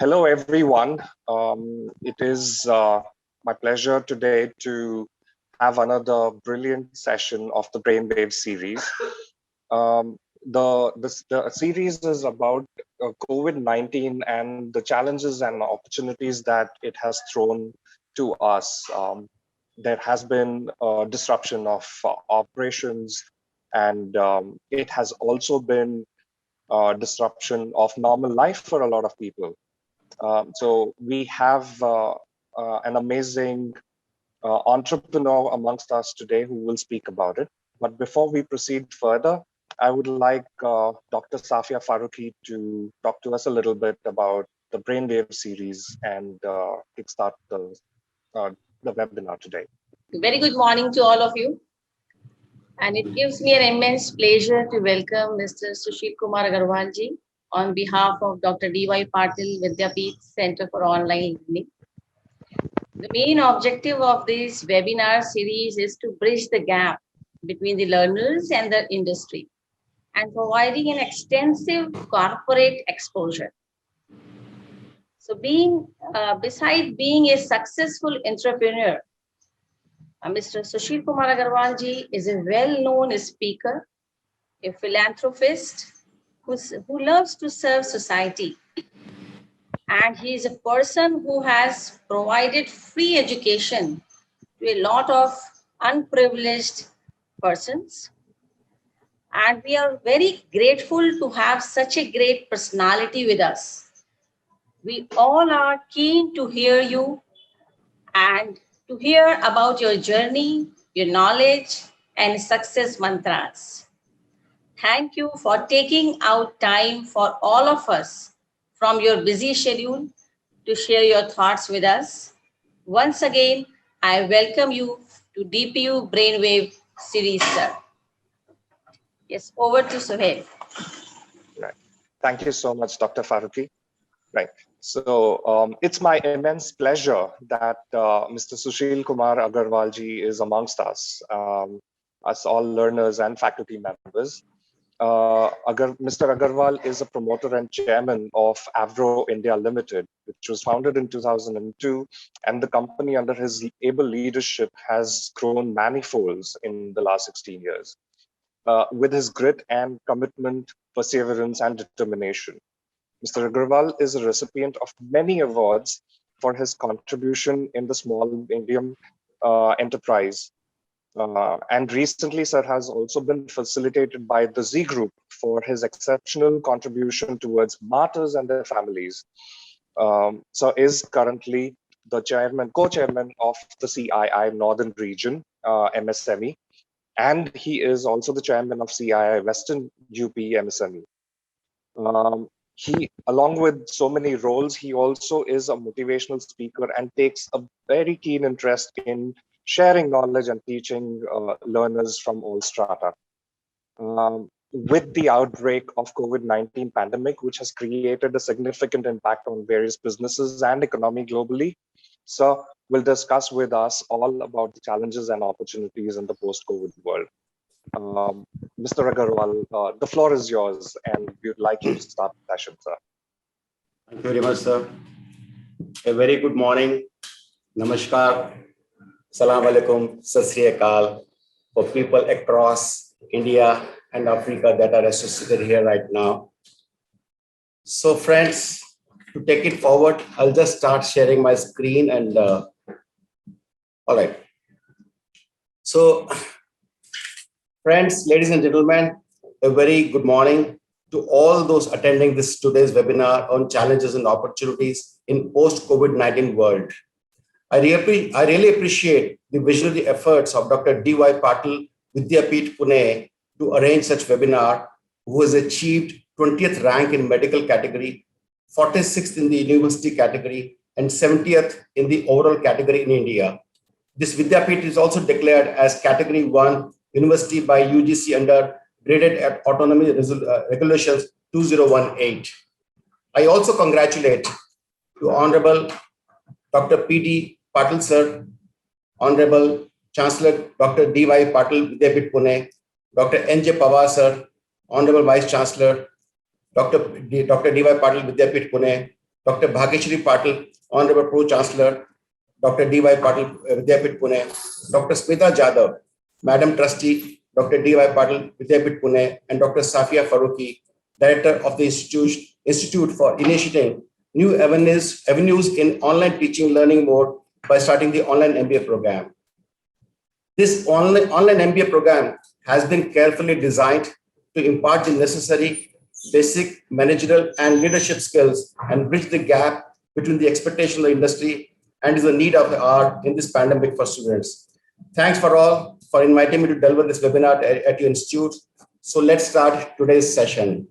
Hello, everyone. It is my pleasure today to have another brilliant session of the Brainwave series. Um, the series is about COVID-19 and the challenges and opportunities that it has thrown to us. There has been a disruption of operations, and it has also been disruption of normal life for a lot of people. So we have an amazing entrepreneur amongst us today who will speak about it. But before we proceed further, I would like Dr. Safia Farooqi to talk to us a little bit about the Brainwave series and kickstart the webinar today. Very good morning to all of you. And it gives me an immense pleasure to welcome Mr. Sushil Aggarwal ji on behalf of Dr. D.Y. Patil Vidyapeeth Center for Online Learning. The main objective of this webinar series is to bridge the gap between the learners and the industry and providing an extensive corporate exposure. So beside being a successful entrepreneur, Mr. Sushil Aggarwal ji is a well-known speaker, a philanthropist who loves to serve society. And he is a person who has provided free education to a lot of unprivileged persons. And we are very grateful to have such a great personality with us. We all are keen to hear you and to hear about your journey, your knowledge, and success mantras. Thank you for taking out time for all of us from your busy schedule to share your thoughts with us. Once again, I welcome you to DPU Brainwave series, sir. Yes, over to Suhail. Right. Thank you so much, Dr. Farooqi. Right. So it's my immense pleasure that Mr. Sushil Kumar Aggarwal ji is amongst us all learners and faculty members. Mr. Aggarwal is a promoter and chairman of AVRO India Limited, which was founded in 2002, and the company under his able leadership has grown manifolds in the last 16 years. With his grit and commitment, perseverance, and determination, Mr. Aggarwal is a recipient of many awards for his contribution in the small medium enterprise. And recently, sir has also been facilitated by the Z Group for his exceptional contribution towards martyrs and their families. So is currently the co-chairman of the CII Northern Region, MSME, and he is also the chairman of CII Western UP MSME. He, along with so many roles, he also is a motivational speaker and takes a very keen interest in sharing knowledge and teaching learners from all strata. With the outbreak of COVID-19 pandemic, which has created a significant impact on various businesses and economy globally, so we'll discuss with us all about the challenges and opportunities in the post-COVID world. Mr. Aggarwal, the floor is yours, and we would like you to start the session, sir. Thank you very much, sir. A very good morning. Namaskar. Salam alaikum. Sat Sri Akal for people across India and Africa that are associated here right now. So, friends, to take it forward, I'll just start sharing my screen and all right. So, friends, ladies and gentlemen, a very good morning to all those attending today's webinar on challenges and opportunities in post-COVID-19 world. I really appreciate the visionary efforts of Dr. D.Y. Patil, Vidyapeeth, Pune, to arrange such webinar, who has achieved 20th rank in medical category, 46th in the university category, and 70th in the overall category in India. This Vidyapeeth is also declared as Category 1 University by UGC under Graded Autonomy Regulations 2018. I also congratulate to Honorable Dr. P.D. Patil Sir, Honorable Chancellor Dr. D.Y. Patil Vidyapeeth Pune, Dr. N.J. Pawar Sir, Honorable Vice Chancellor Dr. D.Y. Patil Vidyapeeth Pune, Dr. Bhagyashree Patil, Honorable Pro-Chancellor, Dr. D.Y. Patil, Vidyapeeth, Pune, Dr. Smita Jadhav, Madam Trustee, Dr. D.Y. Patil, Vidyapeeth, Pune, and Dr. Safia Farooqui, Director of the Institute for initiating new avenues in online teaching learning mode by starting the online MBA program. This online MBA program has been carefully designed to impart the necessary basic managerial and leadership skills and bridge the gap between the expectation of the industry and is the need of the hour in this pandemic for students. Thanks for all for inviting me to deliver this webinar at your institute. So let's start today's session.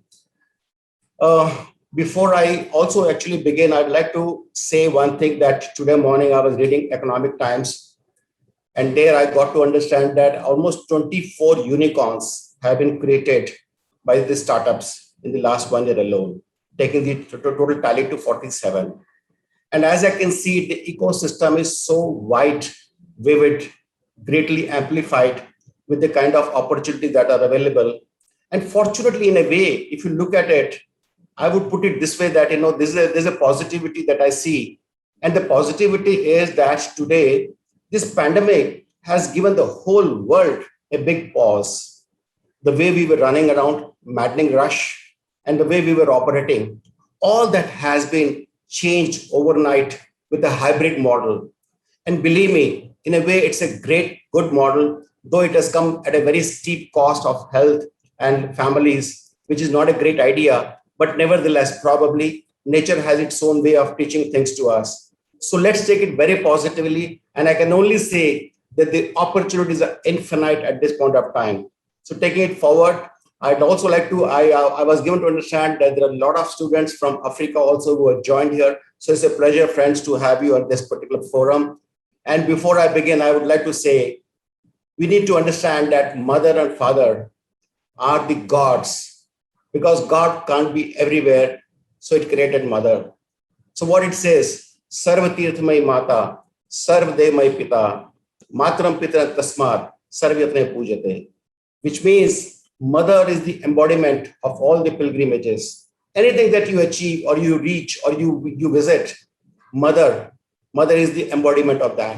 Before I also actually begin, I'd like to say one thing that today morning I was reading Economic Times, and there I got to understand that almost 24 unicorns have been created by the startups in the last 1 year alone, taking the total tally to 47. And as I can see, the ecosystem is so wide, vivid, greatly amplified with the kind of opportunities that are available. And fortunately, in a way, if you look at it, I would put it this way that, there's a positivity that I see. And the positivity is that today, this pandemic has given the whole world a big pause. The way we were running around, maddening rush, and the way we were operating, all that has been changed overnight with a hybrid model. And believe me, in a way, it's a great, good model, though it has come at a very steep cost of health and families, which is not a great idea. But nevertheless, probably nature has its own way of teaching things to us. So let's take it very positively. And I can only say that the opportunities are infinite at this point of time. So taking it forward, I'd also like to, I was given to understand that there are a lot of students from Africa also who have joined here. So it's a pleasure, friends, to have you at this particular forum. And before I begin, I would like to say, we need to understand that mother and father are the gods, because God can't be everywhere, so it created mother. So what it says, Sarva Tirthamai Mata, Sarva Devamai Pita, Matram Pitra Tasmat, Sarvyatne Pujate, which means mother is the embodiment of all the pilgrimages. Anything that you achieve or you reach or you visit, mother is the embodiment of that.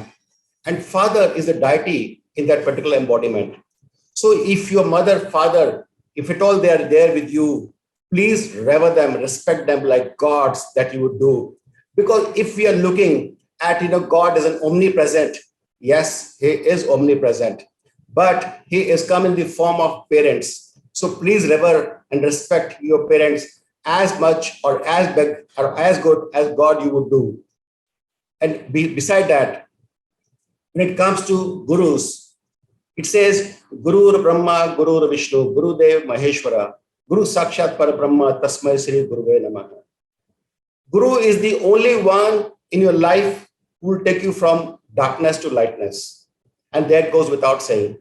And father is the deity in that particular embodiment. So if your mother, father, if at all they are there with you, please revere them, respect them like gods that you would do. Because if we are looking at, God as an omnipresent, yes, he is omnipresent, but he is come in the form of parents. So please revere and respect your parents as much or as big or as good as God you would do. And beside that, when it comes to gurus, it says, Guru Brahma, Guru Vishnu, Guru Dev Maheshwara, Guru Sakshat Parabrahma, Tasmai Sri Guruve Namaha. Guru is the only one in your life who will take you from darkness to lightness. And that goes without saying.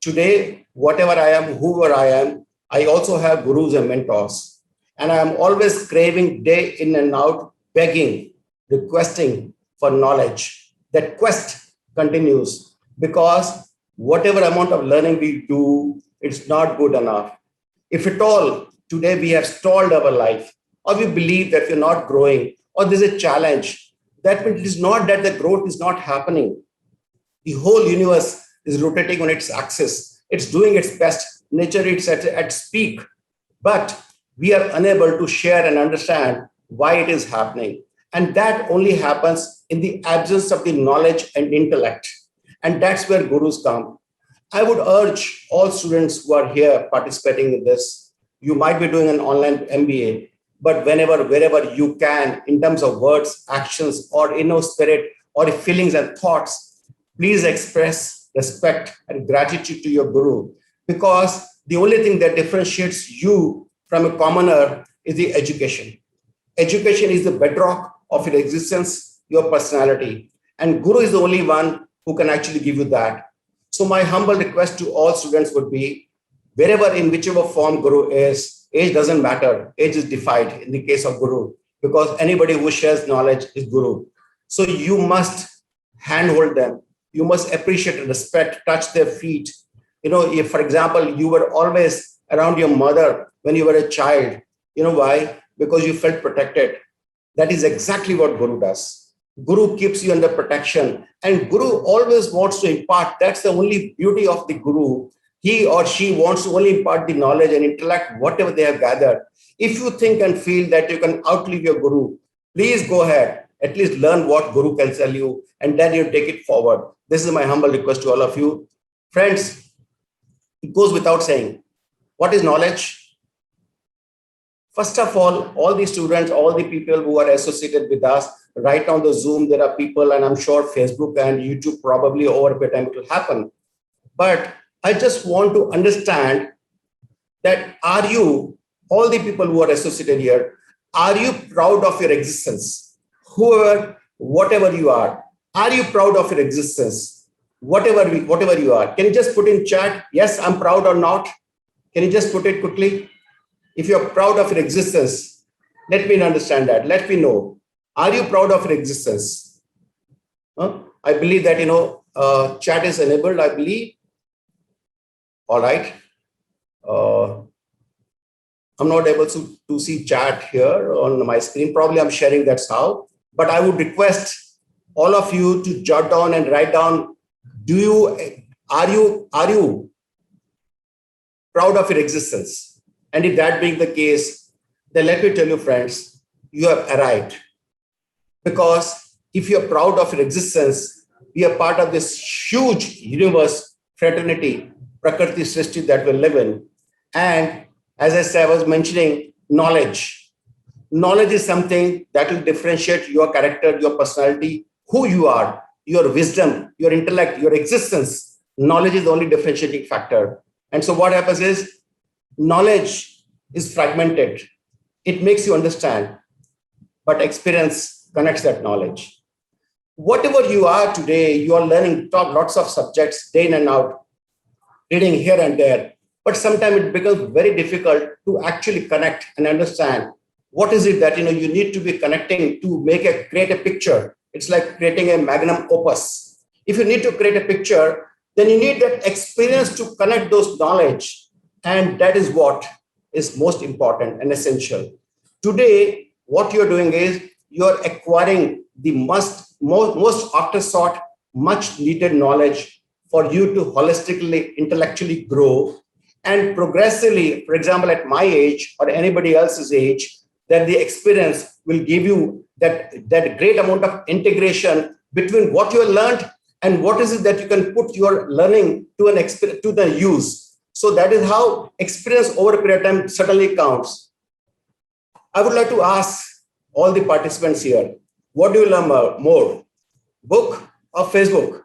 Today, whatever I am, whoever I am, I also have gurus and mentors. And I am always craving day in and out, begging, requesting for knowledge. That quest continues because whatever amount of learning we do, it's not good enough. If at all, today we have stalled our life, or we believe that we're not growing, or there's a challenge, that means it is not that the growth is not happening. The whole universe is rotating on its axis. It's doing its best. Nature is at peak. But we are unable to share and understand why it is happening. And that only happens in the absence of the knowledge and intellect. And that's where gurus come. I would urge all students who are here participating in this, you might be doing an online MBA, but wherever you can, in terms of words, actions, or spirit, or feelings and thoughts, please express respect and gratitude to your guru, because the only thing that differentiates you from a commoner is the education. Education is the bedrock of your existence, your personality, and guru is the only one who can actually give you that. So my humble request to all students would be, wherever in whichever form guru is, age doesn't matter. Age is defied in the case of guru, because anybody who shares knowledge is guru. So you must handhold them. You must appreciate and respect, touch their feet. If, for example, you were always around your mother when you were a child, why? Because you felt protected. That is exactly what Guru does. Guru keeps you under protection, and Guru always wants to impart. That's the only beauty of the Guru. He or she wants to only impart the knowledge and intellect, whatever they have gathered. If you think and feel that you can outlive your Guru, please go ahead. At least learn what Guru can tell you, and then you take it forward. This is my humble request to all of you. Friends, it goes without saying. What is knowledge? First of all the students, all the people who are associated with us, right on the Zoom, there are people, and I'm sure Facebook and YouTube probably over a time it will happen. But I just want to understand that are you, all the people who are associated here, are you proud of your existence? Whoever, whatever you are you proud of your existence? Whatever you are. Can you just put in chat, yes, I'm proud or not? Can you just put it quickly? If you're proud of your existence, let me understand that. Let me know. Are you proud of your existence? I believe that, chat is enabled, I believe. All right. I'm not able to see chat here on my screen. Probably I'm sharing, that's how. But I would request all of you to jot down and write down, are you proud of your existence? And if that being the case, then let me tell you, friends, you have arrived. Because if you're proud of your existence, we are part of this huge universe, fraternity, Prakriti Srishti that we live in. And as I said, I was mentioning knowledge. Knowledge is something that will differentiate your character, your personality, who you are, your wisdom, your intellect, your existence. Knowledge is the only differentiating factor. And so what happens is, knowledge is fragmented. It makes you understand, but experience connects that knowledge. Whatever you are today, you are learning lots of subjects day in and out, reading here and there, but sometimes it becomes very difficult to actually connect and understand what is it that you need to be connecting to create a picture. It's like creating a magnum opus. If you need to create a picture, then you need that experience to connect those knowledge. And that is what is most important and essential. Today, what you're doing is you're acquiring the most after sought, much needed knowledge for you to holistically, intellectually grow and progressively, for example, at my age or anybody else's age, that the experience will give you that great amount of integration between what you have learned and what is it that you can put your learning to the use. So that is how experience over a period of time certainly counts. I would like to ask all the participants here, what do you learn more, book or Facebook?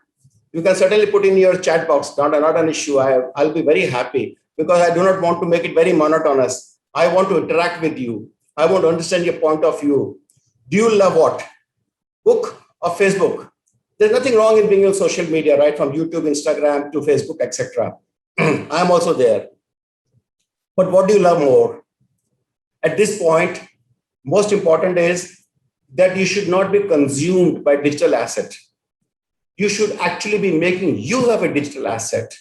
You can certainly put in your chat box, not an issue. I'll be very happy because I do not want to make it very monotonous. I want to interact with you. I want to understand your point of view. Do you love what? Book or Facebook? There's nothing wrong in being on social media, right? From YouTube, Instagram to Facebook, etc. I'm also there. But what do you love more? At this point, most important is that you should not be consumed by digital asset. You should actually be making use of a digital asset.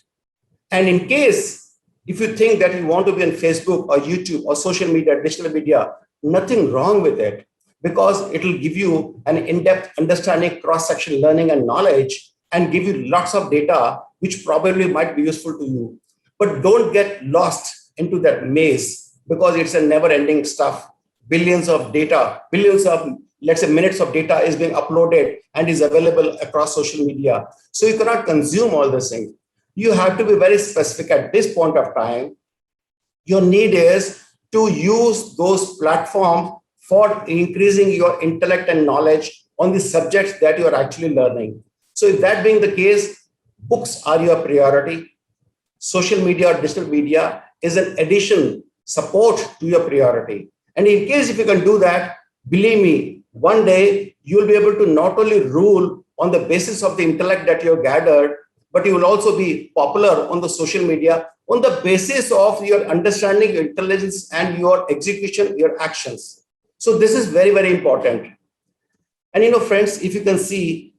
And in case, if you think that you want to be on Facebook or YouTube or social media, digital media, nothing wrong with it, because it will give you an in-depth understanding, cross-section learning and knowledge, and give you lots of data, which probably might be useful to you. But don't get lost into that maze, because it's a never-ending stuff. Billions of data, billions of, let's say, minutes of data is being uploaded and is available across social media. So you cannot consume all this thing. You have to be very specific at this point of time. Your need is to use those platforms for increasing your intellect and knowledge on the subjects that you are actually learning. So if that being the case, books are your priority. Social media or digital media is an addition, support to your priority. And in case if you can do that, believe me, one day you'll be able to not only rule on the basis of the intellect that you've gathered, but you will also be popular on the social media on the basis of your understanding, your intelligence, and your execution, your actions. So this is very, very important. And friends, if you can see,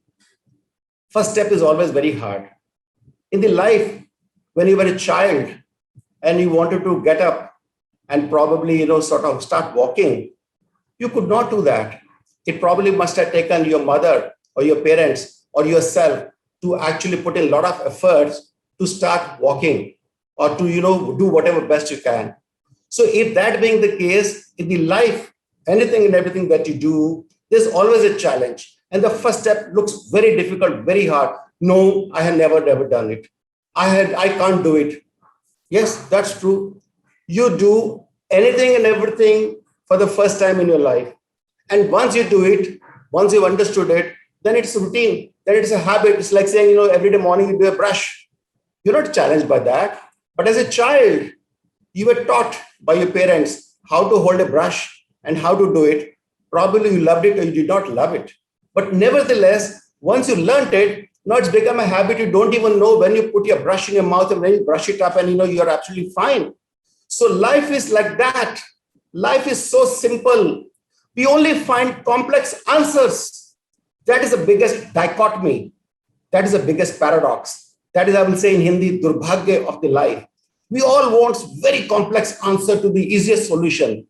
first step is always very hard. In the life, when you were a child and you wanted to get up and probably, sort of start walking, you could not do that. it probably must have taken your mother or your parents or yourself to actually put in a lot of efforts to start walking or to, do whatever best you can. So if that being the case, in the life, anything and everything that you do, there's always a challenge. And the first step looks very difficult, very hard. No, I have never done it. I can't do it. Yes, that's true. You do anything and everything for the first time in your life. And once you do it, once you've understood it, then it's routine, then it's a habit. It's like saying, every day morning you do a brush. You're not challenged by that. But as a child, you were taught by your parents how to hold a brush and how to do it. Probably you loved it or you did not love it. But nevertheless, once you learned it, now it's become a habit. You don't even know when you put your brush in your mouth and when you brush it up and you're absolutely fine. So life is like that. Life is so simple. We only find complex answers. That is the biggest dichotomy. That is the biggest paradox. That is, I will say in Hindi, durbhagya of the life. We all want very complex answer to the easiest solution.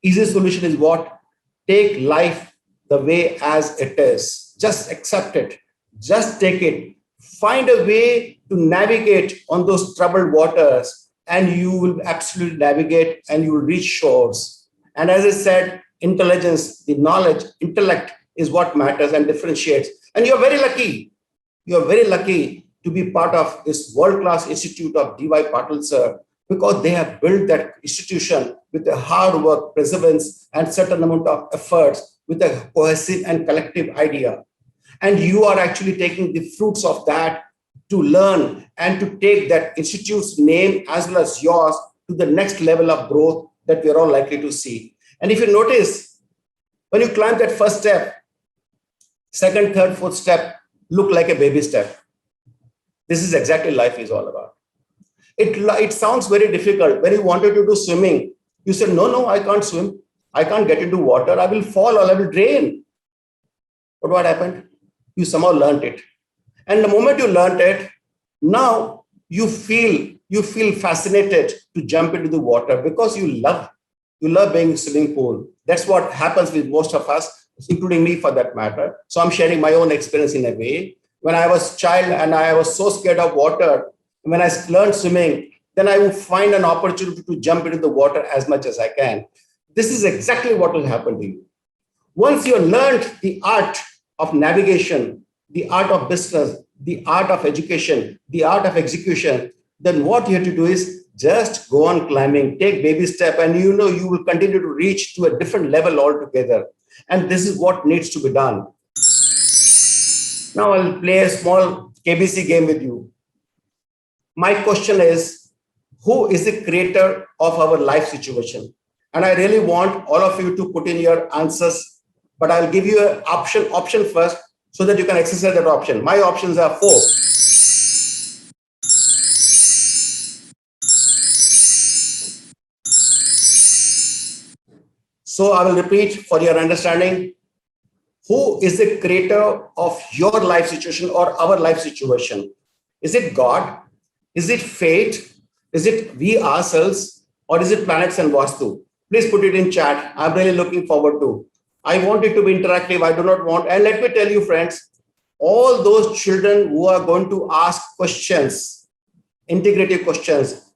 Easiest solution is what? Take life the way as it is. Just accept it. Just take it. Find a way to navigate on those troubled waters, and you will absolutely navigate and you will reach shores. And as I said, intelligence, the knowledge, intellect is what matters and differentiates. And you're very lucky. You're very lucky to be part of this world-class institute of D.Y. Patil, sir, because they have built that institution with a hard work, perseverance, and certain amount of efforts with a cohesive and collective idea. And you are actually taking the fruits of that to learn and to take that institute's name as well as yours to the next level of growth that we're all likely to see. And if you notice, when you climb that first step, second, third, fourth step look like a baby step. This is exactly life is all about. It sounds very difficult. When you wanted to do swimming, you said, no, I can't swim. I can't get into water. I will fall or I will drain. But what happened? You somehow learned it. And the moment you learned it, now you feel fascinated to jump into the water because you love being in a swimming pool. That's what happens with most of us, including me for that matter. So I'm sharing my own experience in a way. When I was a child and I was so scared of water, when I learned swimming, then I would find an opportunity to jump into the water as much as I can. This is exactly what will happen to you. Once you learned the art of navigation, the art of business, the art of education, the art of execution, then what you have to do is just go on climbing, take baby step, and you will continue to reach to a different level altogether. And this is what needs to be done. Now I'll play a small KBC game with you. My question is, who is the creator of our life situation? And I really want all of you to put in your answers, but I'll give you an option first so that you can exercise that option. My options are 4. So I will repeat for your understanding. Who is the creator of your life situation or our life situation? Is it God? Is it fate? Is it we ourselves? Or is it planets and Vastu? Please put it in chat. I'm really looking forward to. I want it to be interactive. I do not want. And let me tell you, friends, all those children who are going to ask questions, integrative questions,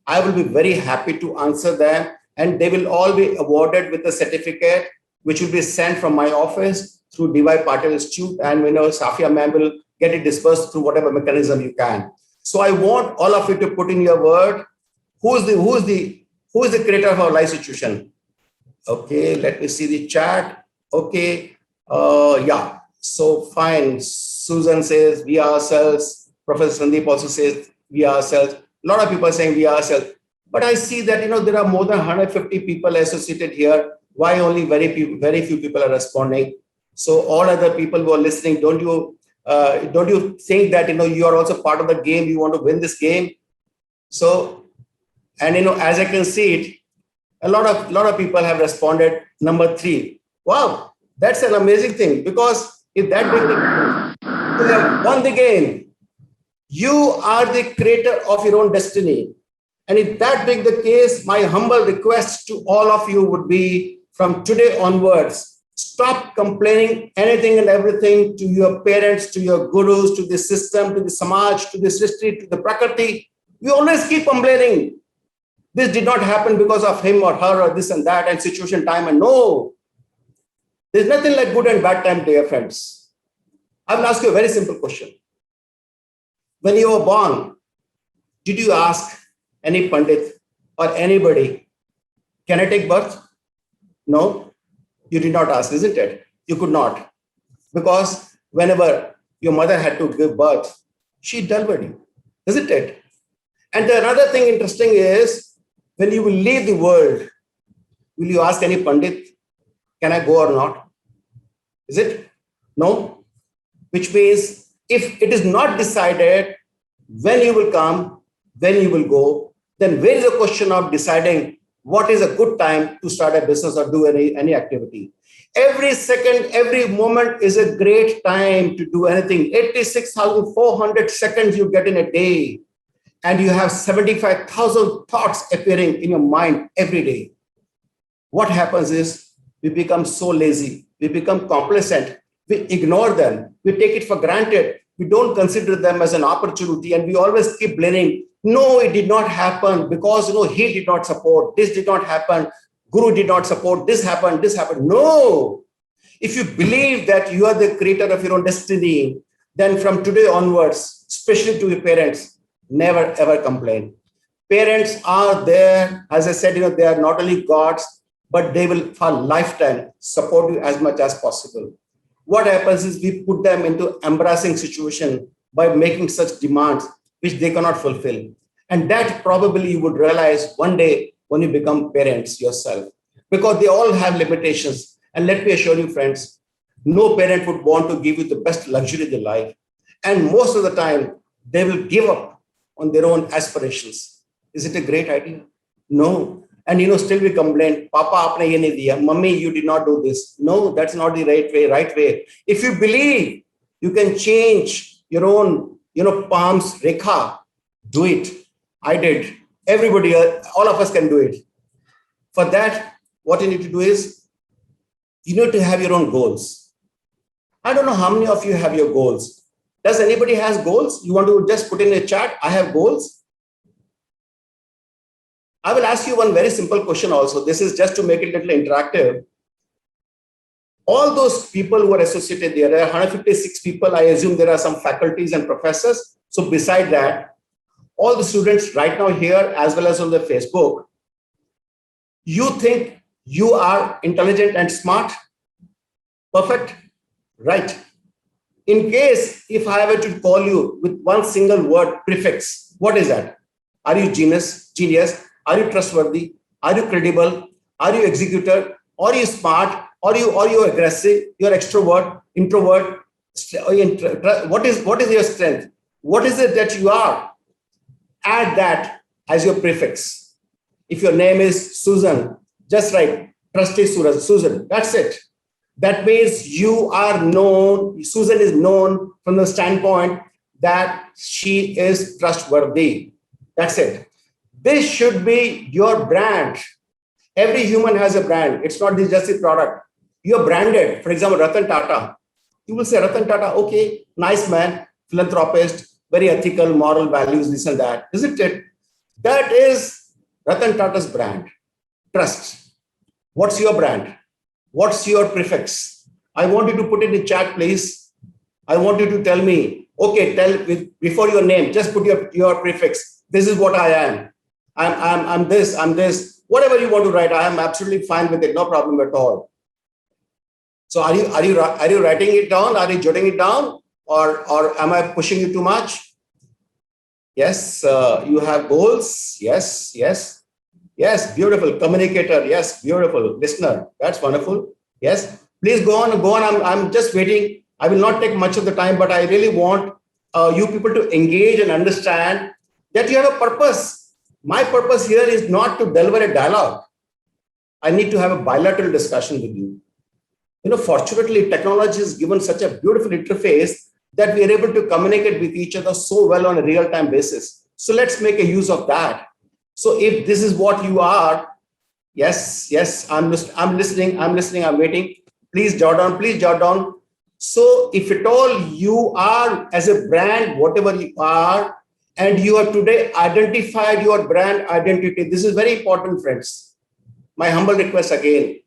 I will be very happy to answer them. And they will all be awarded with a certificate, which will be sent from my office through D.Y. Patil Institute. And Safia ma'am will get it dispersed through whatever mechanism you can. So I want all of you to put in your word, who is the creator of our life situation? Okay, let me see the chat. Okay, yeah, so fine. Susan says we ourselves. Professor Sandeep also says we ourselves. A lot of people are saying we ourselves. But I see that there are more than 150 people associated here. Why only very few people are responding? So all other people who are listening, don't you think that you are also part of the game? You want to win this game. So, and as I can see it, a lot of people have responded. Number 3. Wow, that's an amazing thing, because if that big you have won the game, you are the creator of your own destiny. And if that being the case, my humble request to all of you would be, from today onwards, stop Stop complaining anything and everything to your parents, to your gurus, to the system, to the samaj, to the history, to the prakriti. We always keep complaining. This did not happen because of him or her or this and that and situation, time, and no. There's nothing like good and bad time, dear friends. I will ask you a very simple question. When you were born, did you ask any Pandit or anybody, can I take birth? No, you did not ask, isn't it? You could not. Because whenever your mother had to give birth, she delivered you, isn't it? And the another thing interesting is, when you will leave the world, will you ask any Pandit, can I go or not? Is it? No. Which means if it is not decided when you will come, when you will go, then where is the question of deciding what is a good time to start a business or do any activity? Every second, every moment is a great time to do anything. 86,400 seconds you get in a day, and you have 75,000 thoughts appearing in your mind every day. What happens is we become so lazy, we become complacent, we ignore them, we take it for granted, we don't consider them as an opportunity, and we always keep blaming. No, it did not happen because he did not support, this did not happen, Guru did not support, this happened. No. If you believe that you are the creator of your own destiny, then from today onwards, especially to your parents, never ever complain. Parents are there, as I said, they are not only gods, but they will for a lifetime support you as much as possible. What happens is we put them into embarrassing situation by making such demands which they cannot fulfill. And that probably you would realize one day when you become parents yourself, because they all have limitations. And let me assure you, friends, no parent would want to give you the best luxury of their life. And most of the time, they will give up on their own aspirations. Is it a great idea? No. And still we complain, Papa, aapne ye nahi diya, Mummy, you did not do this. No, that's not the right way. If you believe you can change your own, palms, rekha, do it. I did. Everybody, all of us can do it. For that, what you need to do is, you need to have your own goals. I don't know how many of you have your goals. Does anybody has goals? You want to just put in a chat, I have goals? I will ask you one very simple question also. This is just to make it a little interactive. All those people who are associated there are 156 people. I assume there are some faculties and professors. So beside that, all the students right now here, as well as on the Facebook, you think you are intelligent and smart? Perfect? Right. In case, if I were to call you with one single word prefix, what is that? Are you genius? Are you trustworthy? Are you credible? Are you executor? Are you smart? Are you aggressive? You're extrovert, introvert? What is your strength? What is it that you are? Add that as your prefix. If your name is Susan, just write trusty Susan. That's it. That means you are known, Susan is known from the standpoint that she is trustworthy. That's it. This should be your brand. Every human has a brand. It's not just a product. You're branded. For example, Ratan Tata. You will say, Ratan Tata, okay, nice man, philanthropist, very ethical, moral values, this and that. Isn't it? That is Ratan Tata's brand. Trust. What's your brand? What's your prefix? I want you to put it in chat, please. I want you to tell me, okay, before your name, just put your prefix. This is what I am. I'm this, whatever you want to write, I am absolutely fine with it, no problem at all. So are you writing it down? Are you jotting it down? Or am I pushing you too much? Yes, you have goals. Yes, beautiful. Communicator. Yes, beautiful. Listener. That's wonderful. Yes, please go on. I'm just waiting. I will not take much of the time, but I really want you people to engage and understand that you have a purpose. My purpose here is not to deliver a dialogue. I need to have a bilateral discussion with you. Fortunately, technology has given such a beautiful interface that we are able to communicate with each other so well on a real-time basis. So let's make a use of that. So if this is what you are, yes, I'm listening, I'm waiting. Please jot down, please jot down. So if at all you are as a brand, whatever you are, and you have today identified your brand identity, this is very important, friends. My humble request again,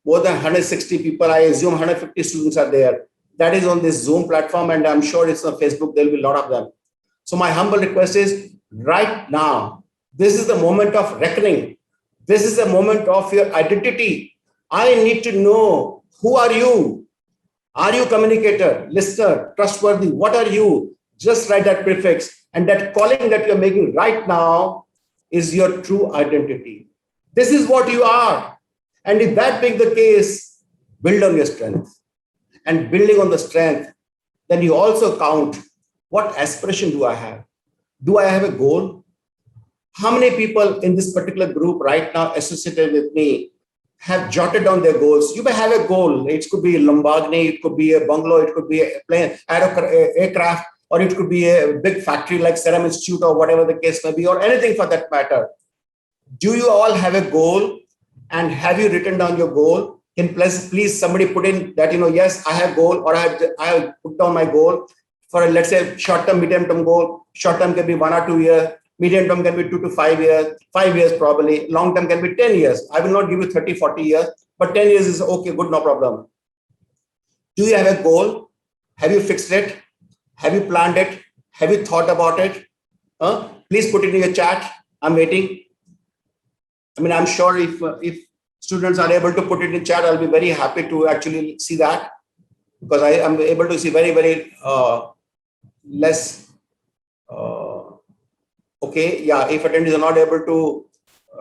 more than 160 people, I assume 150 students are there. That is on this Zoom platform, and I'm sure it's on Facebook, there'll be a lot of them. So my humble request is right now, this is the moment of reckoning. This is the moment of your identity. I need to know, who are you? Are you communicator, listener, trustworthy? What are you? Just write that prefix, and that calling that you're making right now is your true identity. This is what you are. And if that being the case, build on your strength. And building on the strength, then you also count, what aspiration do I have? Do I have a goal? How many people in this particular group right now associated with me have jotted down their goals? You may have a goal. It could be a Lamborghini, it could be a bungalow, it could be a plane, aircraft, or it could be a big factory like Serum Institute or whatever the case may be, or anything for that matter. Do you all have a goal? And have you written down your goal? Can please somebody put in that, yes, I have goal, or I have put down my goal for, let's say, short-term, medium-term goal. Short-term can be 1 or 2 years. Medium-term can be 2 to 5 years, 5 years probably. Long-term can be 10 years. I will not give you 30, 40 years, but 10 years is okay, good, no problem. Do you have a goal? Have you fixed it? Have you planned it? Have you thought about it? Please put it in your chat. I'm waiting. I mean, I'm sure if students are able to put it in chat, I'll be very happy to actually see that, because I am able to see very, very less. Okay, yeah, if attendees are not able to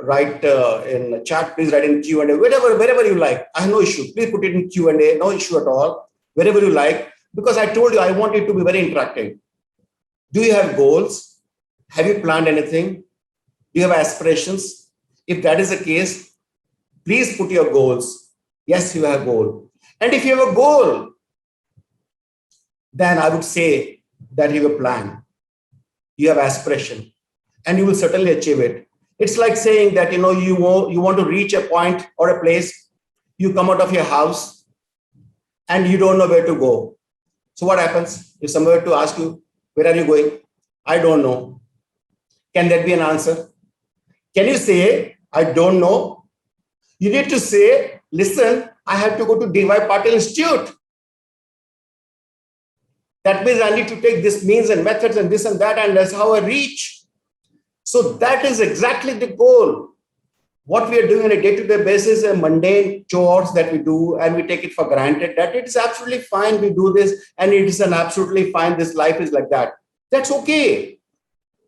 write in chat, please write in Q&A, wherever you like. I have no issue. Please put it in Q&A, no issue at all, wherever you like, because I told you I want it to be very interactive. Do you have goals? Have you planned anything? Do you have aspirations? If that is the case, please put your goals. Yes, you have a goal. And if you have a goal, then I would say that you have a plan. You have aspiration, and you will certainly achieve it. It's like saying that, you want to reach a point or a place, you come out of your house and you don't know where to go. So what happens if somebody were to ask you, where are you going? I don't know. Can that be an answer? Can you say, I don't know? You need to say, listen, I have to go to DY Patil Institute. That means I need to take this means and methods and this and that, and that's how I reach. So that is exactly the goal. What we are doing on a day-to-day basis, a mundane chores that we do, and we take it for granted, that it is absolutely fine, we do this, and it is an absolutely fine, this life is like that. That's okay.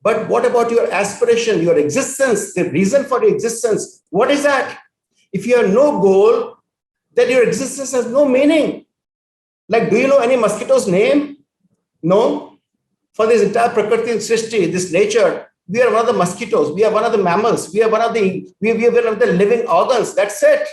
But what about your aspiration, your existence, the reason for your existence? What is that? If you have no goal, then your existence has no meaning. Like, do you know any mosquito's name? No. For this entire Prakriti and Srishti, this nature, we are one of the mosquitoes. We are one of the mammals. We are one of the living organs. That's it.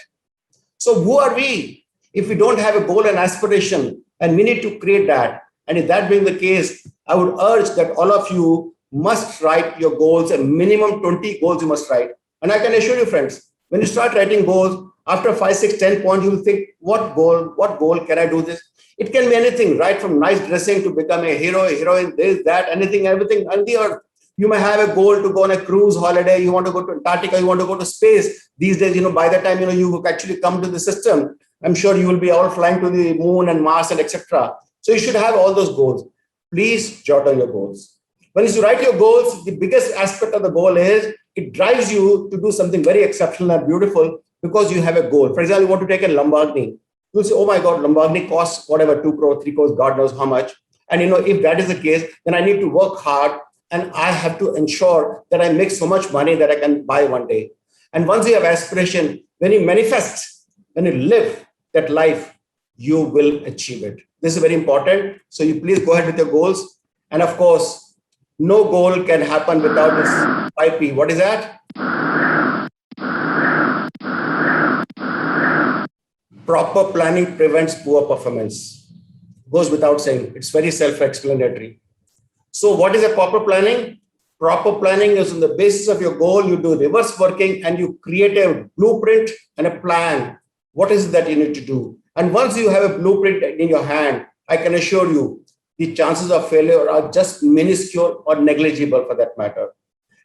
So who are we if we don't have a goal and aspiration? And we need to create that. And if that being the case, I would urge that all of you must write your goals, a minimum 20 goals you must write. And I can assure you, friends, when you start writing goals, after 5, 6, 10 points, you will think, what goal can I do this? It can be anything, right from nice dressing to become a hero, a heroine, this, that, anything, everything on the earth. You may have a goal to go on a cruise holiday. You want to go to Antarctica. You want to go to space. These days, by the time, you actually come to the system, I'm sure you will be all flying to the moon and Mars and etc. So you should have all those goals. Please jot down your goals. When you write your goals, the biggest aspect of the goal is it drives you to do something very exceptional and beautiful because you have a goal. For example, you want to take a Lamborghini. You'll say, oh my God, Lamborghini costs whatever, 2 crore, 3 crores, God knows how much. And if that is the case, then I need to work hard and I have to ensure that I make so much money that I can buy one day. And once you have aspiration, when you manifest, when you live that life, you will achieve it. This is very important. So you please go ahead with your goals. And of course, no goal can happen without this 5P. What is that? Proper planning prevents poor performance. Goes without saying. It's very self-explanatory. So what is a proper planning? Proper planning is on the basis of your goal. You do reverse working and you create a blueprint and a plan. What is it that you need to do? And once you have a blueprint in your hand, I can assure you, the chances of failure are just minuscule or negligible for that matter.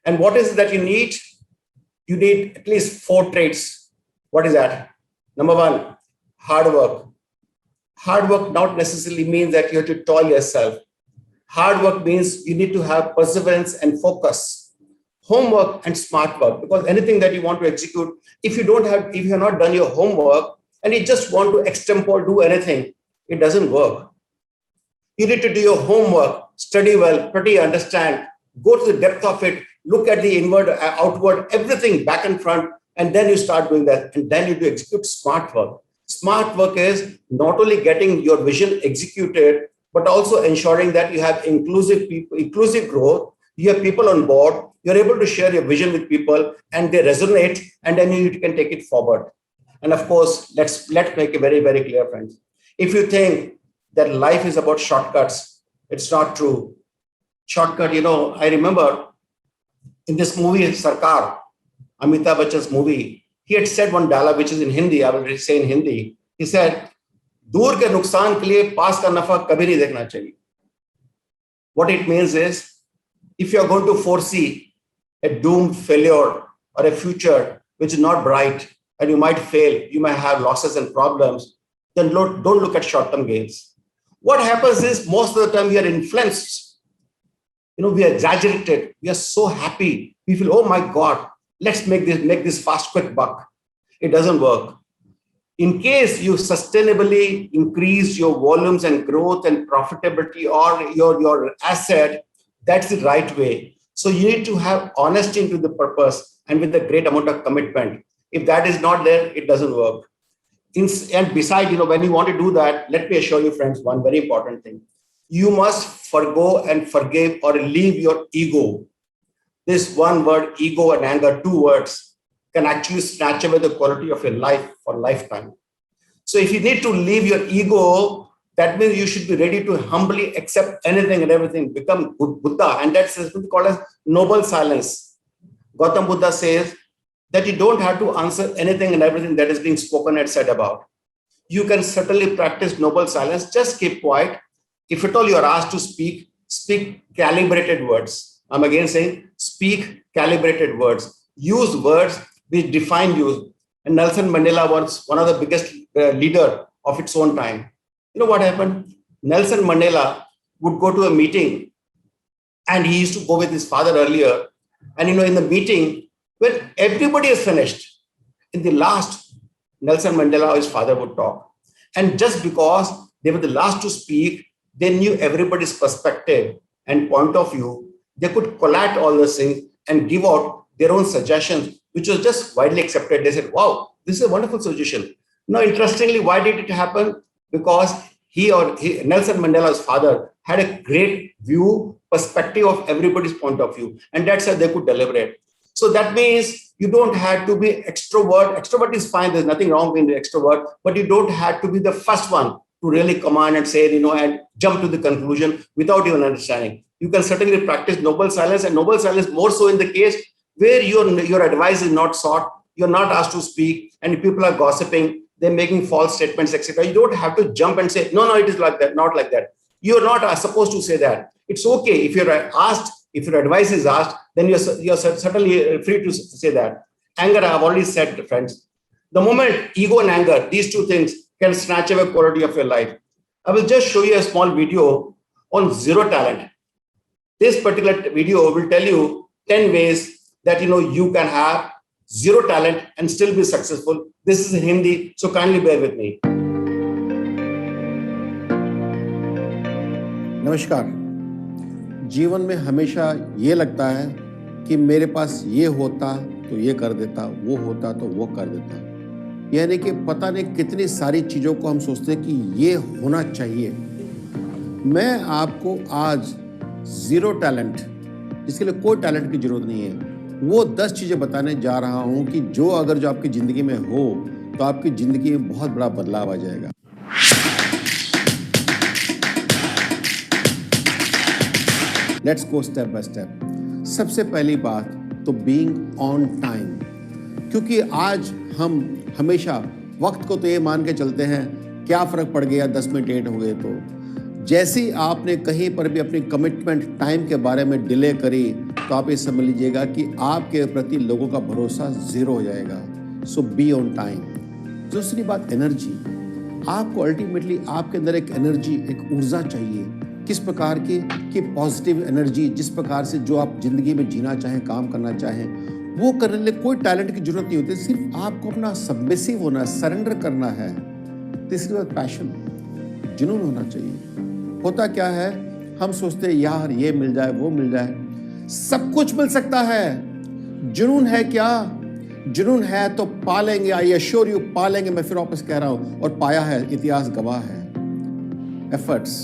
And what is it that you need? You need at least 4 traits. What is that? Number 1, hard work. Hard work not necessarily means that you have to toil yourself. Hard work means you need to have perseverance and focus. Homework and smart work, because anything that you want to execute, if you have not done your homework and you just want to extempore do anything, it doesn't work. You need to do your homework, study well, pretty understand, go to the depth of it, look at the inward, outward, everything back and front, and then you start doing that. And then you do execute smart work. Smart work is not only getting your vision executed, but also ensuring that you have inclusive people, inclusive growth. You have people on board. You're able to share your vision with people, and they resonate, and then you can take it forward. And of course, let's make it very, very clear, friends. If you think that life is about shortcuts, it's not true. Shortcut, I remember in this movie, Sarkar, Amitabh Bachchan's movie, he had said one dialogue, which is in Hindi, I will say in Hindi. He said, दूर के नुकसान के लिए पास का नफा कभी नहीं देखना चाहिए. What it means is, if you are going to foresee a doomed failure or a future which is not bright and you might fail, you might have losses and problems, then don't look at short-term gains. What happens is most of the time we are influenced. We are exaggerated. We are so happy. We feel, oh my God, let's make this fast, quick buck. It doesn't work. In case you sustainably increase your volumes and growth and profitability or your asset, that's the right way. So you need to have honesty into the purpose and with a great amount of commitment. If that is not there, it doesn't work. And besides, when you want to do that, let me assure you, friends, one very important thing. You must forgo and forgive or leave your ego. This one word, ego and anger, 2 words, can actually snatch away the quality of your life for lifetime. So if you need to leave your ego, that means you should be ready to humbly accept anything and everything, become Buddha. And that's called as noble silence. Gautam Buddha says that you don't have to answer anything and everything that is being spoken and said about. You can certainly practice noble silence. Just keep quiet. If at all you are asked to speak calibrated words. I'm again saying, speak calibrated words. Use words which define you. And Nelson Mandela was one of the biggest leader of its own time. You know what happened? Nelson Mandela would go to a meeting, and he used to go with his father earlier. And in the meeting, when everybody is finished, in the last, Nelson Mandela or his father would talk. And just because they were the last to speak, they knew everybody's perspective and point of view. They could collate all those things and give out their own suggestions, which was just widely accepted. They said, wow, this is a wonderful suggestion. Now, interestingly, why did it happen? Because Nelson Mandela's father had a great view, perspective of everybody's point of view. And that's how they could deliberate. So that means you don't have to be extrovert. Extrovert is fine. There's nothing wrong with the extrovert, but you don't have to be the first one to really command and say, and jump to the conclusion without even understanding. You can certainly practice noble silence, and noble silence more so in the case where your advice is not sought, you're not asked to speak, and people are gossiping, they're making false statements, etc. You don't have to jump and say, no, it is like that, not like that. You're not supposed to say that. It's okay if you're asked, if your advice is asked, then you're certainly free to say that. Anger, I've already said, friends. The moment ego and anger, these 2 things can snatch away quality of your life. I will just show you a small video on zero talent. This particular video will tell you 10 ways that you can have zero talent and still be successful. This is in Hindi, so kindly bear with me. नमस्कार. जीवन में हमेशा ये लगता है कि मेरे पास ये होता तो ये कर देता, वो होता तो वो कर देता. यानी कि पता नहीं कितनी सारी चीज़ों को हम सोचते हैं कि ये होना चाहिए. मैं आपको आज ज़ीरो टैलेंट, जिसके लिए कोई टैलेंट की ज़रूरत नहीं है, वो 10 चीज़ें बताने जा रहा हूँ कि जो आपकी ज़िंदगी में हो तो आपकी ज़िंदगी में बहुत बड़ा बदलाव आ जाएगा. Let's go step by step. सबसे पहली बात तो बीइंग ऑन टाइम, क्योंकि आज हम हमेशा वक्त को तो ये मान के चलते हैं क्या फ़र्क पड़ गया 10 मिनट लेट हो गए तो। जैसे ही आपने कहीं पर भी अपनी कमिटमेंट टाइम के बारे में डिले करी तो आप ये समझ लीजिएगा कि आपके प्रति लोगों का भरोसा ज़ीरो हो जाएगा। सो बी ऑन टाइम। दूसरी बात एनर्जी। आपको अल्टीमेटली आपके अंदर एक एनर्जी, एक ऊर्जा चाहिए। किस प्रकार की कि पॉजिटिव एनर्जी, जिस प्रकार से जो आप जिंदगी में जीना चाहें, काम करना चाहें, वो करने के लिए कोई टैलेंट की जरूरत नहीं होती। सिर्फ आपको अपना सबमिसिव होना, सरेंडर करना है। तीसरी बात पैशन, जुनून होना चाहिए। होता क्या है, हम सोचते हैं यार ये मिल जाए, वो मिल जाए, सब कुछ मिल सकता है। जुनून है क्या? जुनून है तो पालेंगे, आई एश्योर यू पालेंगे। मैं फिर वापस कह रहा हूं, और पाया है, इतिहास गवाह है। एफर्ट्स।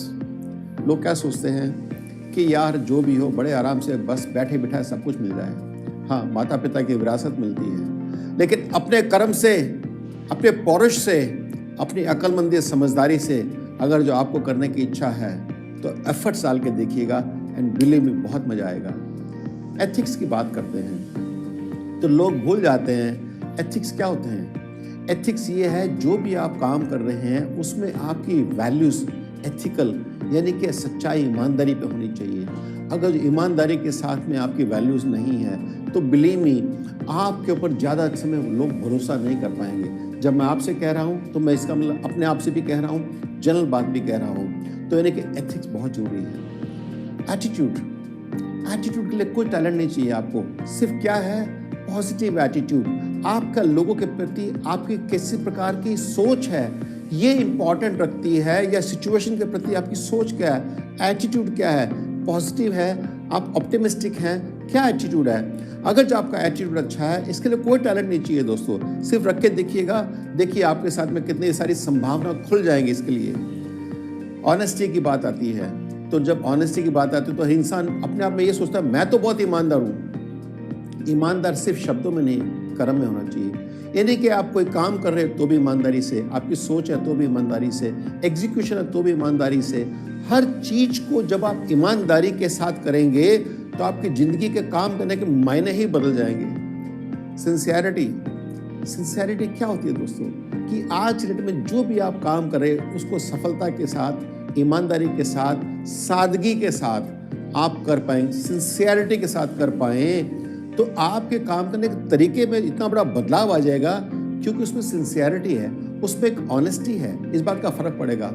लोग क्या सोचते हैं कि यार जो भी हो बड़े आराम से बस बैठे बिठाए सब कुछ मिल जाए। हाँ, माता पिता की विरासत मिलती है, लेकिन अपने कर्म से, अपने पौरुष से, अपनी अक्लमंदी समझदारी से अगर जो आपको करने की इच्छा है तो एफर्ट्स डाल के देखिएगा, एंड बिलीव में बहुत मजा आएगा। एथिक्स की बात करते हैं तो लोग भूल जाते हैं एथिक्स क्या होते हैं। एथिक्स ये है जो भी आप काम कर रहे हैं उसमें आपकी वैल्यूज एथिकल, यानी कि सच्चाई, ईमानदारी पे होनी चाहिए। अगर ईमानदारी के साथ में आपकी वैल्यूज नहीं है तो बिलीव मी, आपके ऊपर ज़्यादा समय लोग भरोसा नहीं कर पाएंगे। जब मैं आपसे कह रहा हूँ तो मैं इसका मतलब अपने आप से भी कह रहा हूँ, जनरल बात भी कह रहा हूँ। तो यानी कि एथिक्स बहुत जरूरी है। एटीट्यूड, एटीट्यूड के लिए कोई टैलेंट नहीं चाहिए आपको। सिर्फ क्या है, पॉजिटिव एटीट्यूड। आपका लोगों के प्रति आपकी किसी प्रकार की सोच है, ये इंपॉर्टेंट रखती है, या सिचुएशन के प्रति आपकी सोच क्या है, एटीट्यूड क्या है, पॉजिटिव है, आप ऑप्टिमिस्टिक हैं, क्या एटीट्यूड है। अगर जो आपका एटीट्यूड अच्छा है, इसके लिए कोई टैलेंट नहीं चाहिए दोस्तों। सिर्फ रख के देखिएगा, देखिए आपके साथ में कितनी सारी संभावना खुल जाएंगी इसके लिए। ऑनेस्टी की बात आती है, तो जब ऑनेस्टी की बात आती है तो इंसान अपने आप में ये सोचता है मैं तो बहुत ईमानदार हूँ। ईमानदार सिर्फ शब्दों में नहीं, कर्म में होना चाहिए। यानी कि आप कोई काम कर रहे हैं तो भी ईमानदारी से, आपकी सोच है तो भी ईमानदारी से, एग्जीक्यूशन है तो भी ईमानदारी से। हर चीज को जब आप ईमानदारी के साथ करेंगे तो आपकी जिंदगी के काम करने के मायने ही बदल जाएंगे। सिंसियरिटी, सिंसियरिटी क्या होती है दोस्तों, कि आज के डेट में जो भी आप काम कर रहे हैं उसको सफलता के साथ, ईमानदारी के साथ, सादगी के साथ आप कर पाएंगे, सिंसियरिटी के साथ कर पाएं, तो आपके काम करने के तरीके में इतना बड़ा बदलाव आ जाएगा, क्योंकि उसमें सिंसियरिटी है, उसमें एक ऑनेस्टी है। इस बात का फर्क पड़ेगा।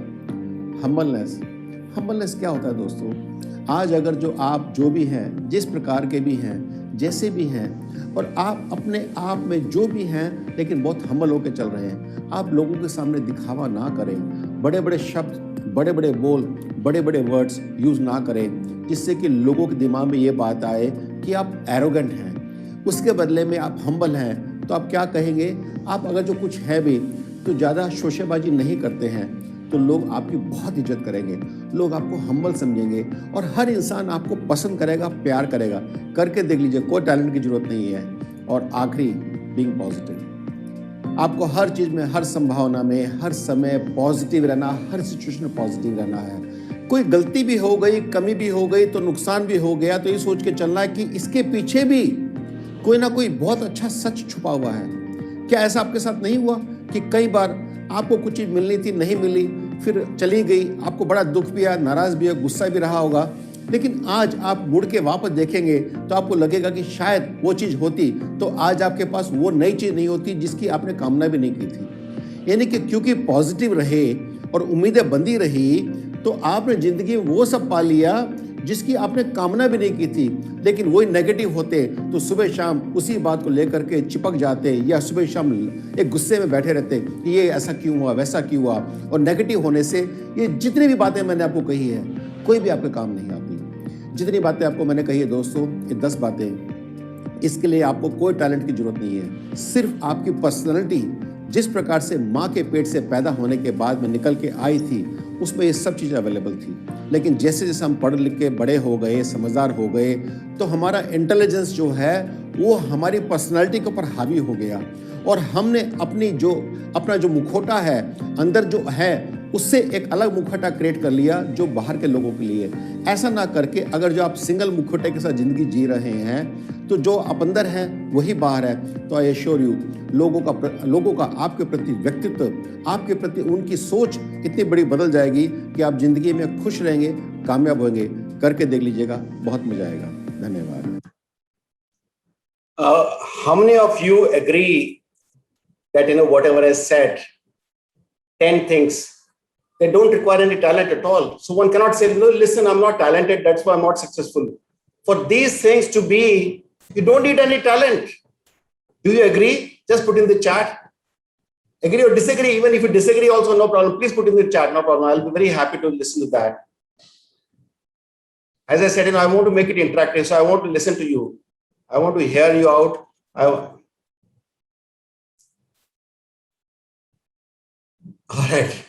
हम्बलनेस, हम्बलनेस क्या होता है दोस्तों, आज अगर जो आप जो भी हैं, जिस प्रकार के भी हैं, जैसे भी हैं, और आप अपने आप में जो भी हैं लेकिन बहुत हम्बल होकर चल रहे हैं, आप लोगों के सामने दिखावा ना करें, बड़े बड़े शब्द, बड़े बड़े बोल, बड़े बड़े वर्ड्स यूज़ ना करें, जिससे कि लोगों के दिमाग में ये बात आए कि आप एरोगेंट हैं। उसके बदले में आप हम्बल हैं तो आप क्या कहेंगे, आप अगर जो कुछ है भी तो ज़्यादा शोशेबाजी नहीं करते हैं तो लोग आपकी बहुत इज्जत करेंगे, लोग आपको हम्बल समझेंगे, और हर इंसान आपको पसंद करेगा, प्यार करेगा। करके देख लीजिए, कोई टैलेंट की जरूरत नहीं है। और आखिरी, बीइंग पॉजिटिव। आपको हर चीज़ में, हर संभावना में, हर समय पॉजिटिव रहना, हर सिचुएशन में पॉजिटिव रहना है। कोई गलती भी हो गई, कमी भी हो गई, तो नुकसान भी हो गया, तो ये सोच के चलना है कि इसके पीछे भी कोई ना कोई बहुत अच्छा सच छुपा हुआ है। क्या ऐसा आपके साथ नहीं हुआ कि कई बार आपको कुछ चीज़ मिलनी थी, नहीं मिली, फिर चली गई, आपको बड़ा दुख भी आया, नाराज भी है, गुस्सा भी रहा होगा, लेकिन आज आप मुड़ के वापस देखेंगे तो आपको लगेगा कि शायद वो चीज़ होती तो आज आपके पास वो नई चीज़ नहीं होती जिसकी आपने कामना भी नहीं की थी। यानी कि क्योंकि पॉजिटिव रहे और उम्मीदें बंधी रही तो आपने ज़िंदगी में वो सब पा लिया जिसकी आपने कामना भी नहीं की थी। लेकिन वही नेगेटिव होते तो सुबह शाम उसी बात को लेकर के चिपक जाते, या सुबह शाम एक गुस्से में बैठे रहते कि ये ऐसा क्यों हुआ, वैसा क्यों हुआ। और नेगेटिव होने से ये जितनी भी बातें मैंने आपको कही है, कोई भी आपके काम नहीं आती। जितनी बातें आपको मैंने कही है दोस्तों, ये 10 बातें, इसके लिए आपको कोई टैलेंट की जरूरत नहीं है। सिर्फ आपकी पर्सनैलिटी जिस प्रकार से माँ के पेट से पैदा होने के बाद में निकल के आई थी, उसमें ये सब चीज़ें अवेलेबल थी। लेकिन जैसे जैसे हम पढ़ लिख के बड़े हो गए, समझदार हो गए, तो हमारा इंटेलिजेंस जो है वो हमारी पर्सनालिटी के ऊपर हावी हो गया, और हमने अपना जो मुखौटा है अंदर जो है उससे एक अलग मुखौटा क्रिएट कर लिया जो बाहर के लोगों के लिए। ऐसा ना करके अगर जो आप सिंगल मुखौटे के साथ ज़िंदगी जी रहे हैं तो जो आप अंदर हैं वही बाहर है। तो आई एश्योर यू लोगों का आपके प्रति व्यक्तित्व, आपके प्रति उनकी सोच इतनी बड़ी बदल जाएगी कि आप जिंदगी में खुश रहेंगे, कामयाब होंगे। करके देख लीजिएगा, बहुत मजा आएगा। धन्यवाद। How many of you agree that, whatever I said, 10 things, they don't require any talent at all. So one cannot say, no, listen, I'm not talented, that's why I'm not successful. For these things to be, you don't need any talent. Do you agree? Just put in the chat. Agree or disagree? Even if you disagree also, no problem. Please put in the chat, no problem. I'll be very happy to listen to that. As I said, I want to make it interactive, so I want to listen to you. I want to hear you out. All right.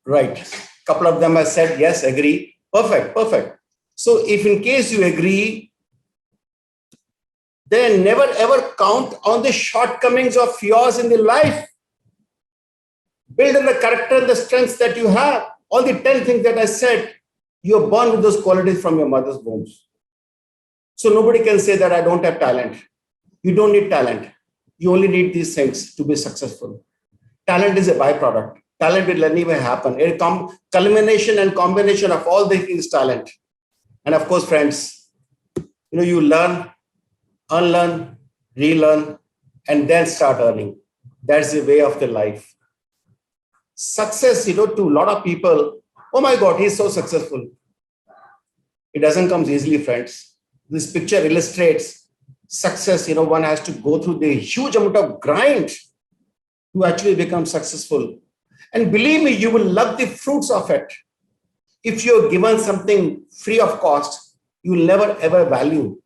Right. Couple of them have said, yes, agree. Perfect. So if in case you agree, then never ever count on the shortcomings of yours in the life. Build on the character and the strengths that you have. All the 10 things that I said, you're born with those qualities from your mother's wombs. So nobody can say that I don't have talent. You don't need talent. You only need these things to be successful. Talent is a byproduct. Talent will anyway happen. A culmination and combination of all these is talent. And of course, friends, you learn, unlearn, relearn, and then start earning. That's the way of the life. Success, to a lot of people, oh my God, he's so successful. It doesn't come easily, friends. This picture illustrates success. One has to go through the huge amount of grind to actually become successful. And believe me, you will love the fruits of it. If you're given something free of cost, you will never ever value.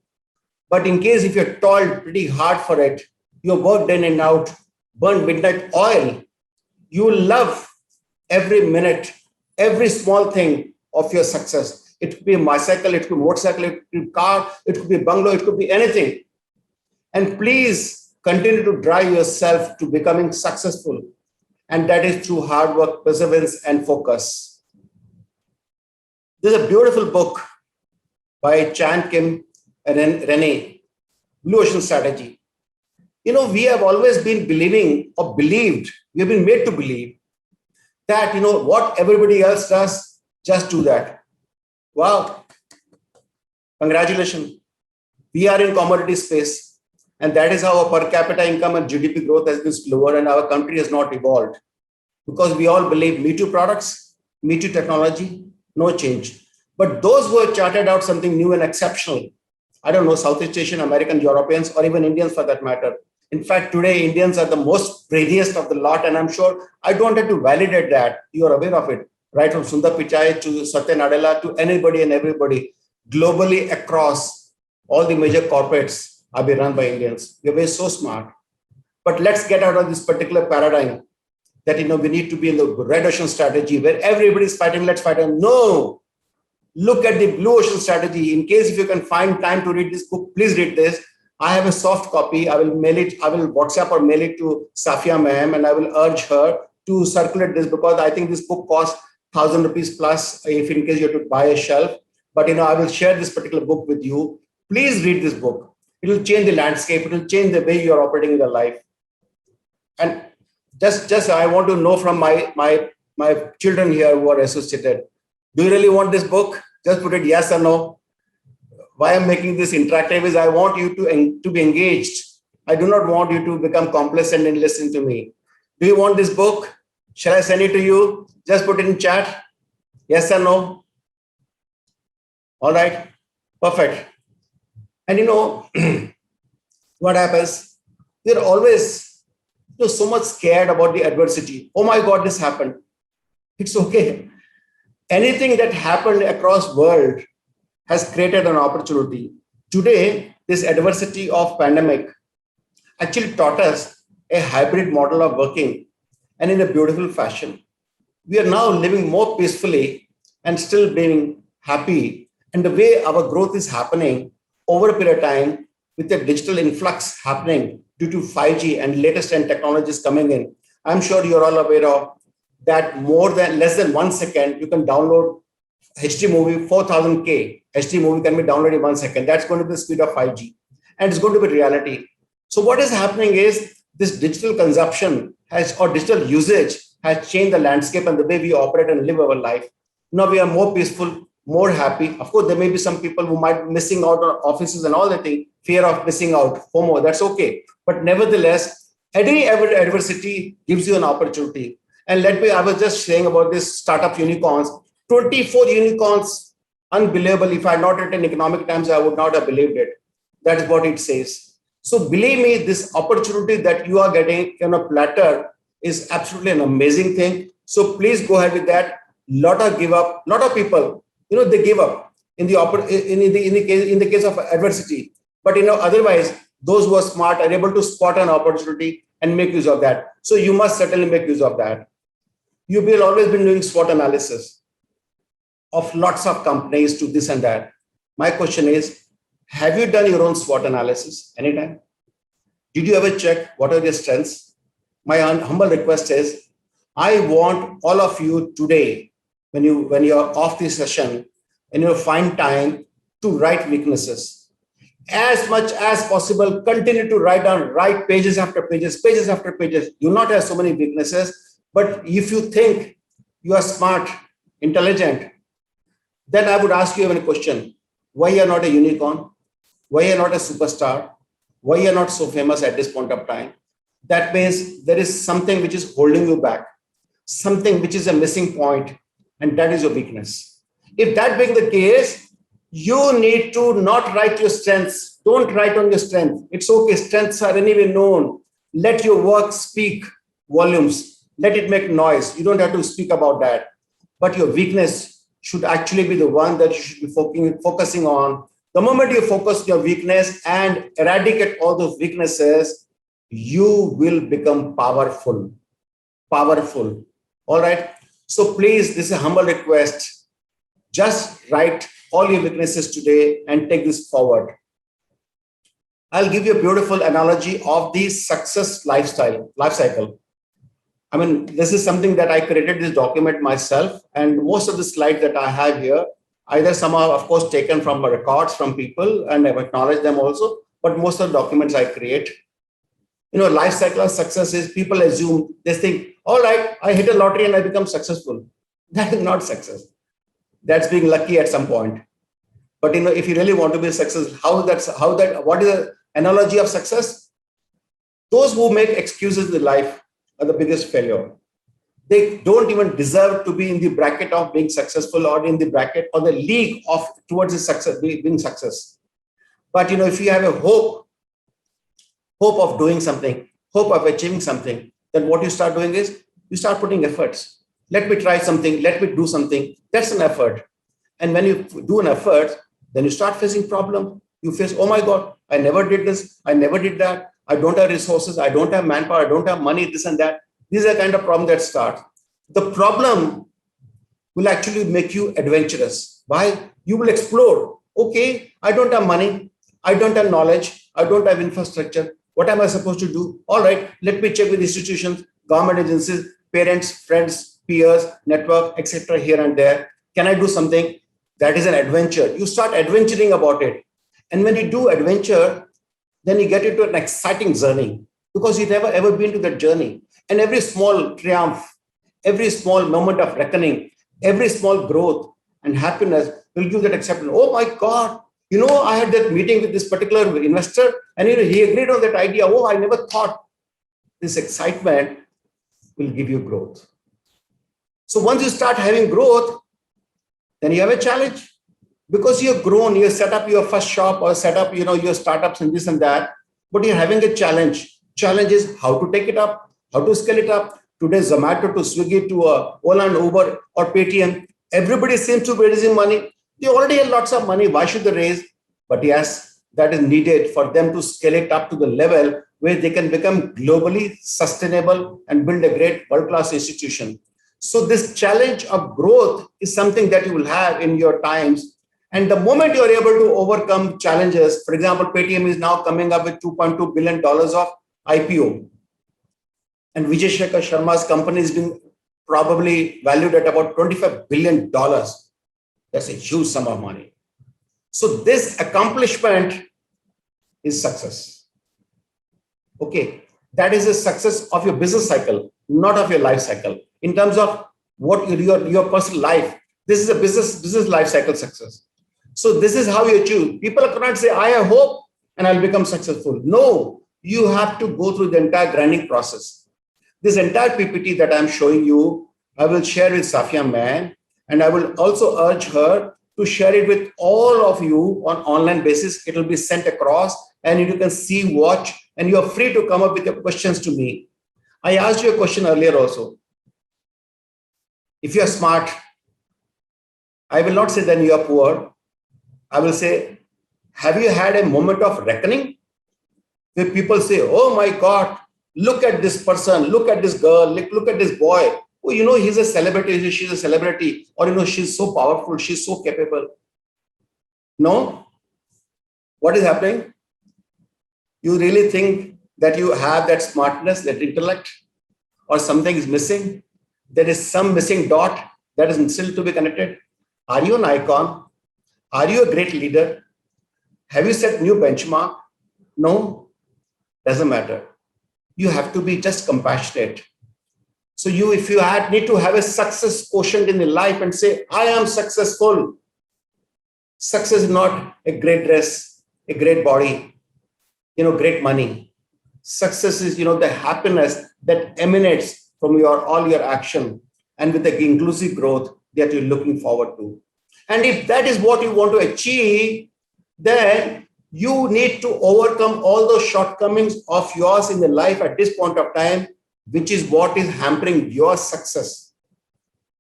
But in case if you're toiled pretty hard for it, you worked in and out, burned midnight oil, you will love every minute, every small thing of your success. It could be a bicycle, it could be a motorcycle, it could be a car, it could be a bungalow, it could be anything. And please continue to drive yourself to becoming successful. And that is through hard work, perseverance, and focus. There's a beautiful book by Chan Kim and Renee, Blue Ocean Strategy. We have always been believing or believed, we have been made to believe that, what everybody else does, just do that. Wow. Congratulations. We are in commodity space. And that is how our per capita income and GDP growth has been slower and our country has not evolved. Because we all believe Me Too products, Me Too technology, no change. But those who have charted out something new and exceptional, I don't know, Southeast Asian, American, Europeans, or even Indians for that matter. In fact, today, Indians are the most brainiest of the lot. And I'm sure I don't have to validate that. You are aware of it. Right from Sundar Pichai to Satya Nadella to anybody and everybody, globally across all the major corporates are being run by Indians. We're so smart. But let's get out of this particular paradigm that we need to be in the red ocean strategy where everybody's fighting, let's fight. No, look at the blue ocean strategy. In case if you can find time to read this book, please read this. I have a soft copy. I will mail it. I will WhatsApp or mail it to Safia ma'am, and I will urge her to circulate this because I think this book costs 1,000 rupees plus if in case you have to buy a shelf. But I will share this particular book with you. Please read this book. It will change the landscape. It will change the way you are operating in your life. And just I want to know from my children here who are associated. Do you really want this book? Just put it yes or no. Why I'm making this interactive is I want you to be engaged. I do not want you to become complacent and listen to me. Do you want this book? Shall I send it to you? Just put it in chat. Yes or no? All right. Perfect. And what happens? We're always so much scared about the adversity. Oh my God, this happened. It's okay. Anything that happened across world has created an opportunity. Today, this adversity of pandemic actually taught us a hybrid model of working and in a beautiful fashion. We are now living more peacefully and still being happy. And the way our growth is happening over a period of time with the digital influx happening due to 5G and latest and technologies coming in, I'm sure you're all aware of that less than 1 second, you can download HD movie, 4000K. HD movie can be downloaded in 1 second. That's going to be the speed of 5G. And it's going to be reality. So what is happening is this digital consumption or digital usage has changed the landscape and the way we operate and live our life. Now we are more peaceful, more happy. Of course, there may be some people who might be missing out on offices and all that thing, fear of missing out, FOMO, that's okay. But nevertheless, any adversity gives you an opportunity. And I was just saying about this startup unicorns, 24 unicorns, unbelievable. If I had not written Economic Times, I would not have believed it. That is what it says. So believe me, this opportunity that you are getting on a platter is absolutely an amazing thing. So please go ahead with that. Lot of people, they give up in the case of adversity. But otherwise, those who are smart are able to spot an opportunity and make use of that. So you must certainly make use of that. You will always been doing SWOT analysis of lots of companies to this and that. My question is, have you done your own SWOT analysis anytime? Did you ever check what are your strengths? My humble request is, I want all of you today, when you're off this session, and you find time to write weaknesses. As much as possible, continue to write pages after pages, pages after pages. You not have so many weaknesses, but if you think you are smart, intelligent, then I would ask you a question. Why you are not a unicorn? Why you are not a superstar? Why you are not so famous at this point of time? That means there is something which is holding you back, something which is a missing point, and that is your weakness. If that being the case, you need to not write your strengths. Don't write on your strength. It's okay. Strengths are anyway known. Let your work speak volumes. Let it make noise. You don't have to speak about that. But your weakness should actually be the one that you should be focusing on. The moment you focus on your weakness and eradicate all those weaknesses, you will become powerful. Powerful. All right. So please, this is a humble request. Just write all your weaknesses today and take this forward. I'll give you a beautiful analogy of the success life cycle. I mean, this is something that I created this document myself, and most of the slides that I have here, either some are, of course, taken from records from people, and I've acknowledged them also, but most of the documents I create. Life cycle of success is people assume, they think, all right, I hit a lottery and I become successful. That is not success. That's being lucky at some point. But if you really want to be successful, what is the analogy of success? Those who make excuses in life are the biggest failure. They don't even deserve to be in the bracket of being successful or in the bracket or the league of towards the success, being success. But if you have a hope of doing something, hope of achieving something, then what you start doing is you start putting efforts. Let me try something, let me do something. That's an effort. And when you do an effort, then you start facing problem. You face, oh my God, I never did this, I never did that. I don't have resources, I don't have manpower, I don't have money, this and that. These are the kind of problems that start. The problem will actually make you adventurous. Why? You will explore. Okay, I don't have money, I don't have knowledge, I don't have infrastructure. What am I supposed to do? All right, let me check with institutions, government agencies, parents, friends, peers, network, etc. here and there. Can I do something? That is an adventure. You start adventuring about it. And when you do adventure, then you get into an exciting journey because you've never ever been to that journey. And every small triumph, every small moment of reckoning, every small growth and happiness will give that acceptance. Oh my God, I had that meeting with this particular investor and he agreed on that idea. Oh, I never thought. This excitement will give you growth. So once you start having growth, then you have a challenge. Because you've grown, you set up your first shop or set up, your startups and this and that, but you're having a challenge. Challenge is how to take it up, how to scale it up. Today, Zomato to Swiggy to Ola and Uber or Paytm, everybody seems to be raising money. They already have lots of money. Why should they raise? But yes, that is needed for them to scale it up to the level where they can become globally sustainable and build a great world-class institution. So this challenge of growth is something that you will have in your times. And the moment you're able to overcome challenges, for example, Paytm is now coming up with $2.2 billion of IPO. And Vijay Shekhar Sharma's company is being probably valued at about $25 billion. That's a huge sum of money. So this accomplishment is success. Okay, that is the success of your business cycle, not of your life cycle. In terms of what your personal life, this is a business life cycle success. So this is how you achieve. People cannot say, I have hope and I'll become successful. No, you have to go through the entire grinding process. This entire PPT that I'm showing you, I will share with Safia ma'am, and I will also urge her to share it with all of you on online basis. It will be sent across and you can see, watch, and you are free to come up with your questions to me. I asked you a question earlier also. If you are smart, I will not say then you are poor. I will say, have you had a moment of reckoning where people say, oh my God, look at this person, look at this girl, look at this boy. Oh, you know, he's a celebrity, she's a celebrity, or, you know, she's so powerful, she's so capable. No? What is happening? You really think that you have that smartness, that intellect, or something is missing? There is some missing dot that is still to be connected. Are you an icon? Are you a great leader? Have you set new benchmark? No, doesn't matter. You have to be just compassionate. So if you need to have a success quotient in your life and say, I am successful. Success is not a great dress, a great body, great money. Success is, the happiness that emanates from all your action and with the inclusive growth that you're looking forward to. And if that is what you want to achieve, then you need to overcome all those shortcomings of yours in the life at this point of time, which is what is hampering your success.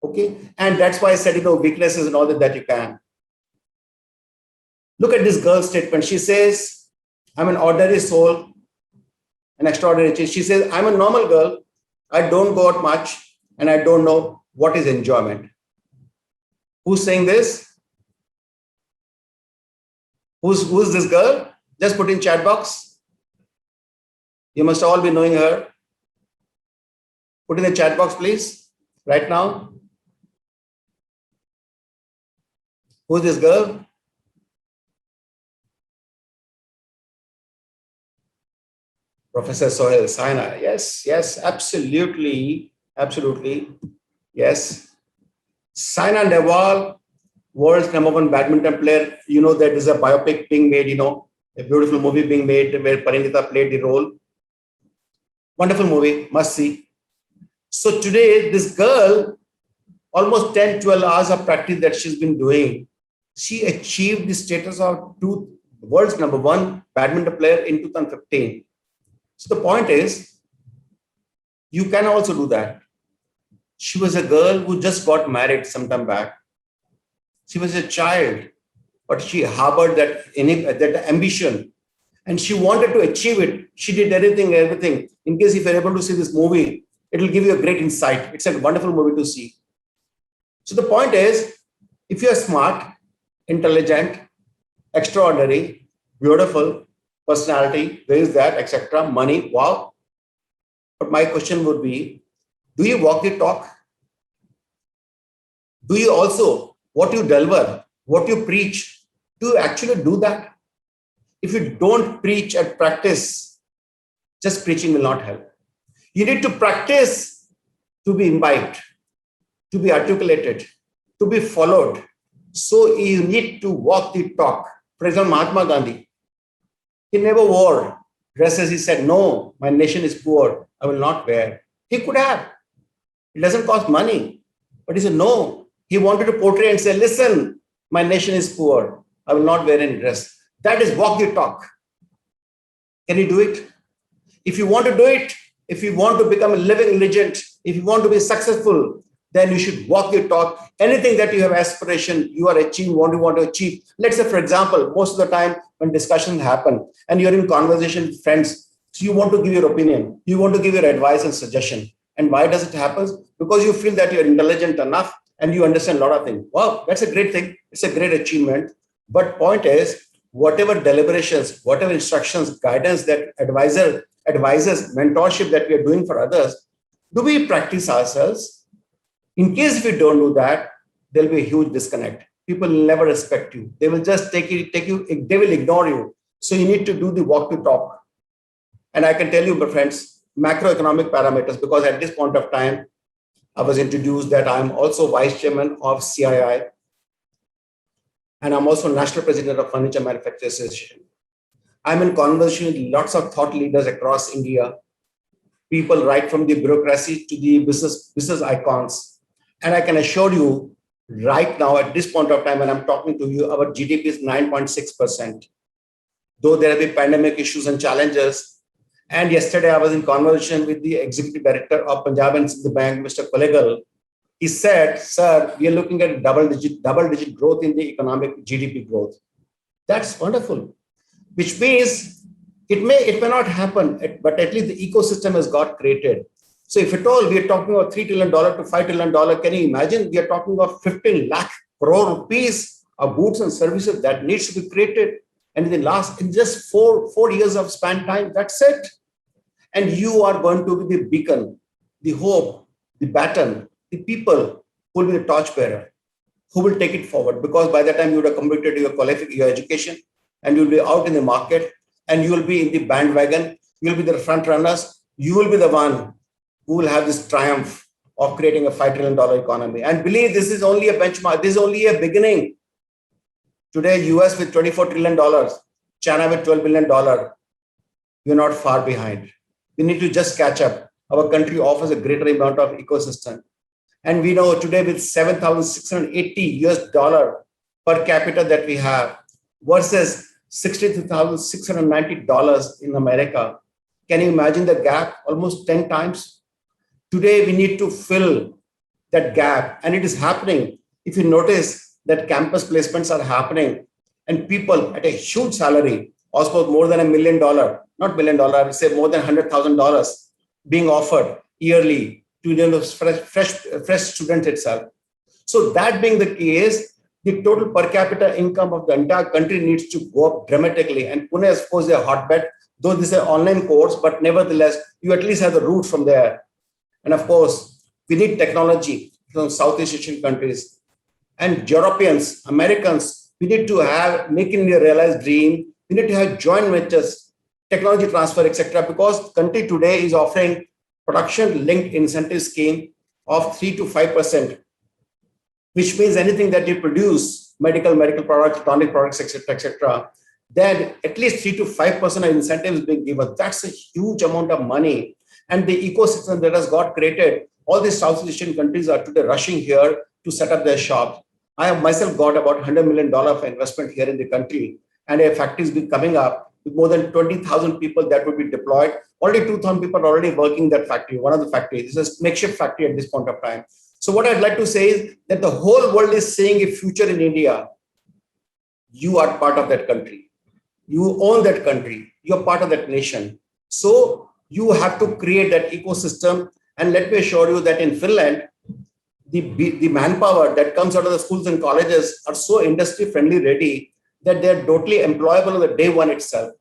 Okay. And that's why I said, weaknesses and all that you can. Look at this girl's statement. She says, I'm an ordinary soul, an extraordinary change. She says, I'm a normal girl. I don't go out much and I don't know what is enjoyment. Who's saying this? Who's this girl? Just put in chat box. You must all be knowing her. Put in the chat box, please, right now. Who's this girl? Professor Sohail Saina. Yes, absolutely. Yes. Saina Nehwal, world's #1 badminton player. You know that there's a biopic being made, a beautiful movie being made where Parinita played the role. Wonderful movie, must see. So today, this girl, almost 10, 12 hours of practice that she's been doing, she achieved the status of world's #1 badminton player in 2015. So the point is, you can also do that. She was a girl who just got married some time back. She was a child, but she harbored that ambition and she wanted to achieve it. She did everything. In case if you're able to see this movie, it will give you a great insight. It's a wonderful movie to see. So the point is, if you're smart, intelligent, extraordinary, beautiful, personality, where is that, etc., money, wow. But my question would be, do you walk the talk? Do you also, what you deliver, what you preach, do you actually do that? If you don't preach and practice, just preaching will not help. You need to practice to be imbibed, to be articulated, to be followed. So you need to walk the talk. For example, Mahatma Gandhi, he never wore dresses. He said, no, my nation is poor. I will not wear. He could have. It doesn't cost money. But he said, no. He wanted to portray and say, listen, my nation is poor. I will not wear any dress. That is walk the talk. Can you do it? If you want to do it, if you want to become a living legend, if you want to be successful, then you should walk your talk. Anything that you have aspiration, you are achieving, what you want to achieve. Let's say, for example, most of the time when discussions happen and you're in conversation with friends, so you want to give your opinion, you want to give your advice and suggestion. And why does it happen? Because you feel that you're intelligent enough and you understand a lot of things. Wow, that's a great thing. It's a great achievement. But point is, whatever deliberations, whatever instructions, guidance that advisors, mentorship that we are doing for others, do we practice ourselves? In case if you don't do that, there'll be a huge disconnect. People will never respect you. They will just take you, they will ignore you. So you need to do the walk to talk. And I can tell you, my friends, macroeconomic parameters, because at this point of time, I was introduced that I'm also vice chairman of CII, and I'm also national president of Furniture Manufacturers Association. I'm in conversation with lots of thought leaders across India, people right from the bureaucracy to the business icons. And I can assure you, right now, at this point of time, when I'm talking to you, our GDP is 9.6%. Though there have been pandemic issues and challenges. And yesterday, I was in conversation with the executive director of Punjab and Sindh Bank, Mr. Kolegal. He said, sir, we are looking at double-digit growth in the economic GDP growth. That's wonderful, which means it may not happen, but at least the ecosystem has got created. So if at all we are talking about $3 trillion to $5 trillion, can you imagine we are talking about 15 lakh crore rupees of goods and services that needs to be created. And in just four years of span time, that's it. And you are going to be the beacon, the hope, the baton, the people who will be the torchbearer, who will take it forward. Because by the time you would have completed your education, and you'll be out in the market, and you will be in the bandwagon, you'll be the front runners, you will be the one who will have this triumph of creating a $5 trillion economy. And believe this is only a benchmark, this is only a beginning. Today, US with $24 trillion, China with $12 billion, we're not far behind. We need to just catch up. Our country offers a greater amount of ecosystem. And we know today with $7,680 per capita that we have versus $62,690 in America. Can you imagine the gap? Almost 10 times. Today, we need to fill that gap, and it is happening. If you notice that campus placements are happening and people at a huge salary, also more than $1 million, not $1 million, I would say more than $100,000 being offered yearly to fresh students itself. So that being the case, the total per capita income of the entire country needs to go up dramatically. And Pune, of course, is a hotbed, though this is an online course, but nevertheless, you at least have the route from there. And of course, we need technology from Southeast Asian countries. And Europeans, Americans, we need to have Make India Realize dream. We need to have joint ventures, technology transfer, etc. Because country today is offering production-linked incentive scheme of 3 to 5%, which means anything that you produce, medical products, tonic products, etc., then at least 3 to 5% of incentives being given. That's a huge amount of money. And the ecosystem that has got created, all these Southeast Asian countries are today rushing here to set up their shops. I have myself got about $100 million of investment here in the country, and a factory has been coming up with more than 20,000 people that will be deployed. Already 2,000 people are already working in that factory, one of the factories. This is a makeshift factory at this point of time. So what I'd like to say is that the whole world is seeing a future in India. You are part of that country. You own that country. You're part of that nation. So you have to create that ecosystem. And let me assure you that in Finland, the manpower that comes out of the schools and colleges are so industry friendly ready that they're totally employable on the day one itself.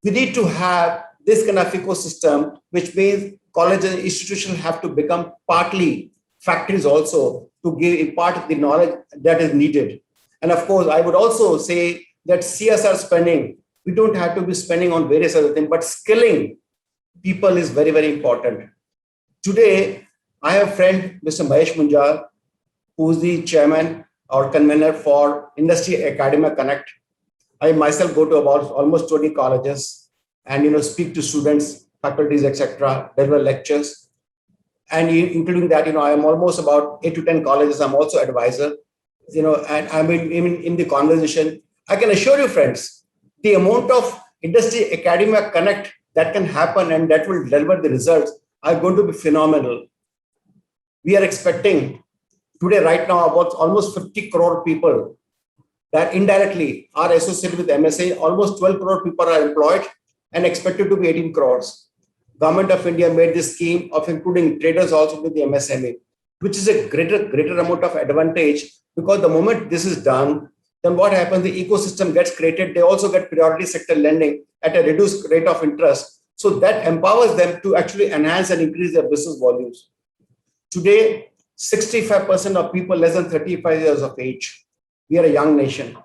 We need to have this kind of ecosystem, which means colleges and institutions have to become partly factories also to impart the knowledge that is needed. And of course, I would also say that CSR spending, we don't have to be spending on various other things, but skilling people is very, very important. Today, I have a friend, Mr. Mahesh Munjal, who is the chairman or convener for Industry Academia Connect. I myself go to about almost 20 colleges and speak to students, faculties, etc., deliver lectures. And including that, I am almost about 8 to 10 colleges. I'm also advisor, and I'm in the conversation. I can assure you, friends, the amount of Industry Academia Connect that can happen and that will deliver the results are going to be phenomenal. We are expecting today, right now, about almost 50 crore people that indirectly are associated with MSA. Almost 12 crore people are employed and expected to be 18 crores. Government of India made this scheme of including traders also with the MSME, which is a greater amount of advantage, because the moment this is done, then what happens, the ecosystem gets created. They also get priority sector lending at a reduced rate of interest. So that empowers them to actually enhance and increase their business volumes. Today, 65% of people less than 35 years of age. We are a young nation.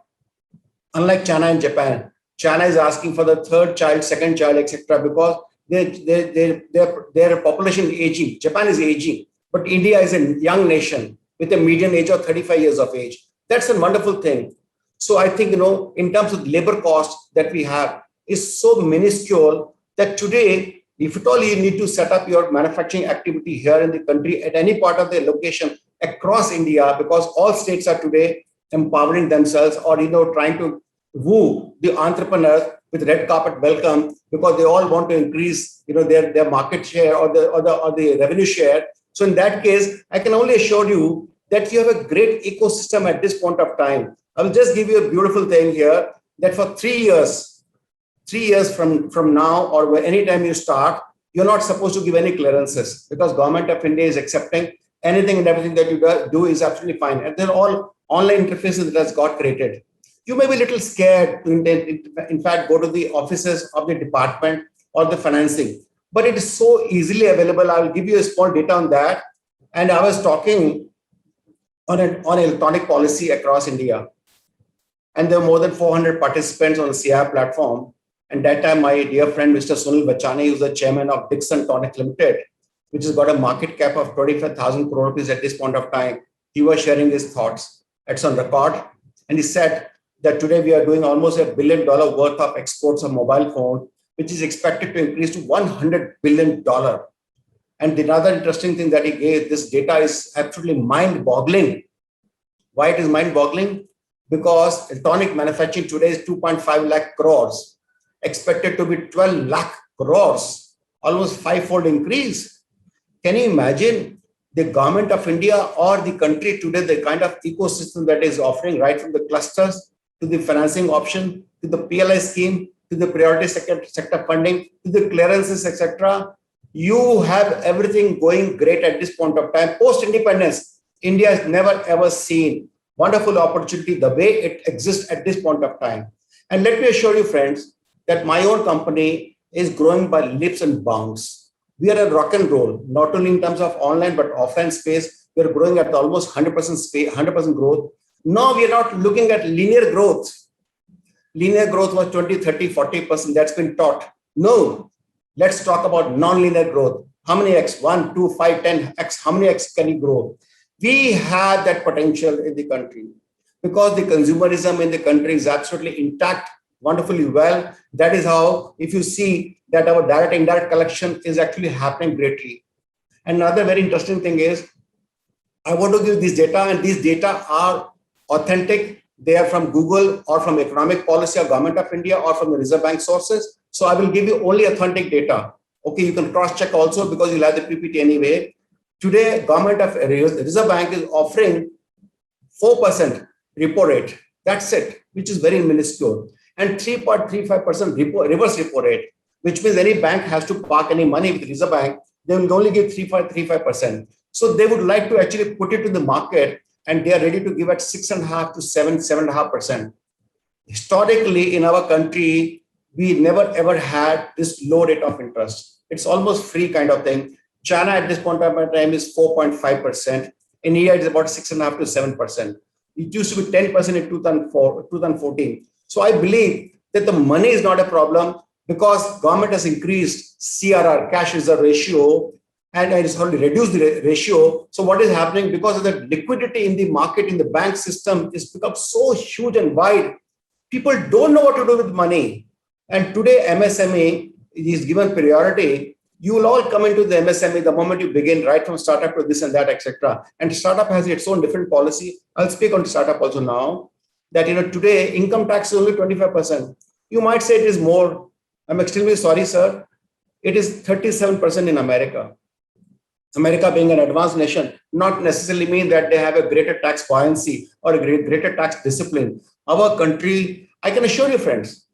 Unlike China and Japan, China is asking for the third child, second child, etc., because their population is aging. Japan is aging, but India is a young nation with a median age of 35 years of age. That's a wonderful thing. So I think, in terms of labor cost that we have is so minuscule that today, if at all you need to set up your manufacturing activity here in the country at any part of the location across India, because all states are today empowering themselves or, trying to woo the entrepreneurs with red carpet welcome, because they all want to increase, their market share or the revenue share. So in that case, I can only assure you that you have a great ecosystem at this point of time. I will just give you a beautiful thing here that for 3 years from now or anytime you start, you're not supposed to give any clearances because Government of India is accepting anything and everything that you do is absolutely fine. And they're all online interfaces that has got created. You may be a little scared to, in fact, go to the offices of the department or the financing, but it is so easily available. I will give you a small data on that. And I was talking on electronic policy across India. And there were more than 400 participants on the CI platform. And that time, my dear friend, Mr. Sunil Bachani, who's the chairman of Dixon Tonic Limited, which has got a market cap of 25,000 crore rupees at this point of time, he was sharing his thoughts. It's on record. And he said that today we are doing almost $1 billion worth of exports of mobile phone, which is expected to increase to $100 billion. And the other interesting thing that he gave, this data is absolutely mind-boggling. Why it is mind-boggling? Because electronic manufacturing today is 2.5 lakh crores, expected to be 12 lakh crores, almost 5-fold increase. Can you imagine the Government of India or the country today, the kind of ecosystem that is offering, right from the clusters to the financing option, to the PLI scheme, to the priority sector funding, to the clearances, etc. You have everything going great at this point of time. Post-independence, India has never ever seen wonderful opportunity the way it exists at this point of time. And let me assure you, friends, that my own company is growing by leaps and bounds. We are a rock and roll, not only in terms of online, but offline space. We are growing at almost 100% space, 100% growth. No, we are not looking at linear growth. Linear growth was 20, 30, 40%. That's been taught. No, let's talk about non-linear growth. How many X? 1, 2, 5, 10 X. How many X can you grow? We have that potential in the country because the consumerism in the country is absolutely intact, wonderfully well. That is how, if you see that our direct indirect collection is actually happening greatly. And another very interesting thing is, I want to give this data, and these data are authentic. They are from Google or from economic policy or Government of India or from the Reserve Bank sources. So I will give you only authentic data. Okay, you can cross-check also because you'll have the PPT anyway. Today, Government of Reserve Bank is offering 4% repo rate. That's it, which is very minuscule. And 3.35% reverse repo rate, which means any bank has to park any money with the Reserve Bank, they will only give 3.35%. So they would like to actually put it to the market, and they are ready to give at 6.5 to 7.5%. Historically, in our country, we never ever had this low rate of interest. It's almost free kind of thing. China at this point of time is 4.5%. In India, it's about 6.5 to 7%. It used to be 10% in 2014. So I believe that the money is not a problem because government has increased CRR, cash reserve ratio, and it has already reduced the ratio. So what is happening? Because of the liquidity in the market, in the bank system, is become so huge and wide. People don't know what to do with money. And today, MSME is given priority. You will all come into the MSME the moment you begin, right from startup to this and that, etc. And startup has its own different policy. I'll speak on startup also now. That today income tax is only 25%. You might say it is more. I'm extremely sorry, sir. It is 37% in America. America being an advanced nation, not necessarily mean that they have a greater tax buoyancy or a greater tax discipline. Our country, I can assure you, friends,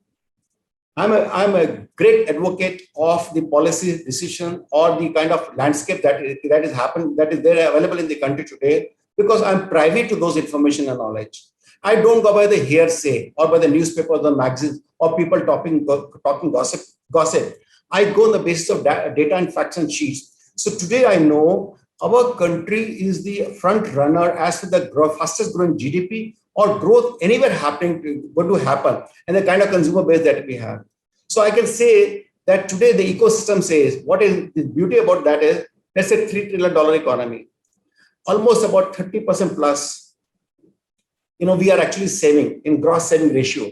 I'm a great advocate of the policy decision or the kind of landscape that is happened, that is there available in the country today, because I'm privy to those information and knowledge. I don't go by the hearsay or by the newspapers or magazines or people talking gossip. I go on the basis of data and facts and sheets. So today I know our country is the front runner as to the fastest growing GDP or growth anywhere going to happen, and the kind of consumer base that we have. So I can say that today the ecosystem says, what is the beauty about that is, let's say $3 trillion economy, almost about 30% plus, we are actually saving in gross saving ratio.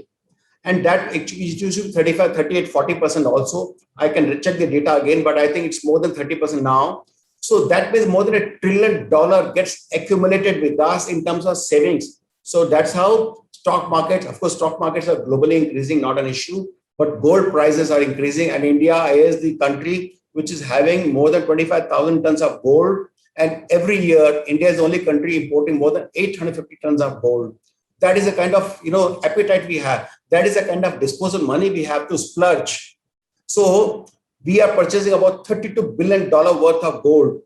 And that actually is usually 35, 38, 40% also. I can check the data again, but I think it's more than 30% now. So that means more than $1 trillion gets accumulated with us in terms of savings. So that's how stock markets, of course, stock markets are globally increasing, not an issue, but gold prices are increasing. And India is the country which is having more than 25,000 tons of gold. And every year, India is the only country importing more than 850 tons of gold. That is a kind of, appetite we have. That is a kind of disposable money we have to splurge. So we are purchasing about $32 billion worth of gold,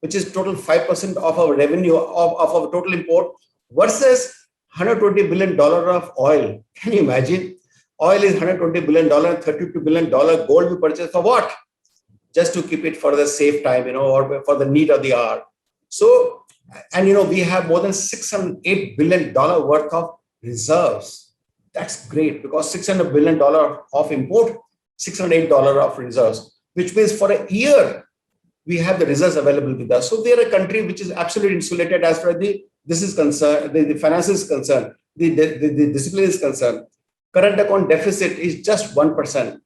which is total 5% of our revenue of our total import, versus $120 billion of oil. Can you imagine? Oil is $120 billion, $32 billion gold we purchase for what? Just to keep it for the safe time, or for the need of the hour. So, and we have more than $608 billion worth of reserves. That's great, because $600 billion of import, $608 of reserves, which means for a year, we have the reserves available with us. So we are a country which is absolutely insulated as far as this is concerned, the finance is concerned, the discipline is concerned. Current account deficit is just 1%.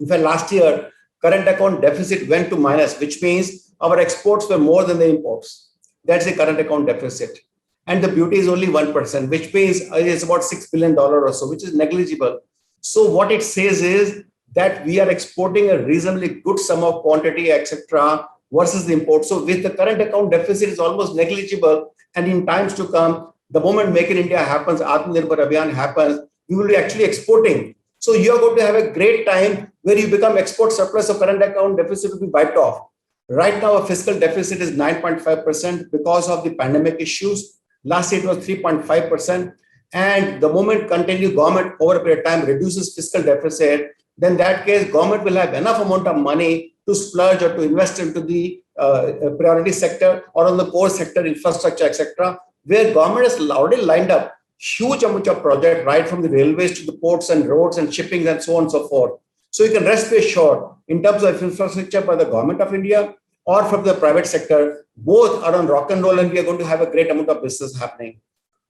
In fact, last year, current account deficit went to minus, which means our exports were more than the imports. That's the current account deficit. And the beauty is only 1%, which means it's about $6 billion or so, which is negligible. So what it says is that we are exporting a reasonably good sum of quantity, etc., versus the import. So with the current account deficit is almost negligible. And in times to come, the moment Make in India happens, Atmanirbhar Abhiyan happens, we will be actually exporting. So you're going to have a great time where you become export surplus, so current account deficit will be wiped off. Right now, our fiscal deficit is 9.5% because of the pandemic issues. Last year, it was 3.5%. And the moment government over a period of time reduces fiscal deficit, then in that case, government will have enough amount of money to splurge or to invest into the priority sector or on the core sector, infrastructure, etc., where government has already lined up huge amount of projects, right from the railways to the ports and roads and shipping and so on and so forth. So you can rest assured in terms of infrastructure by the government of India or from the private sector, both are on rock and roll, and we are going to have a great amount of business happening.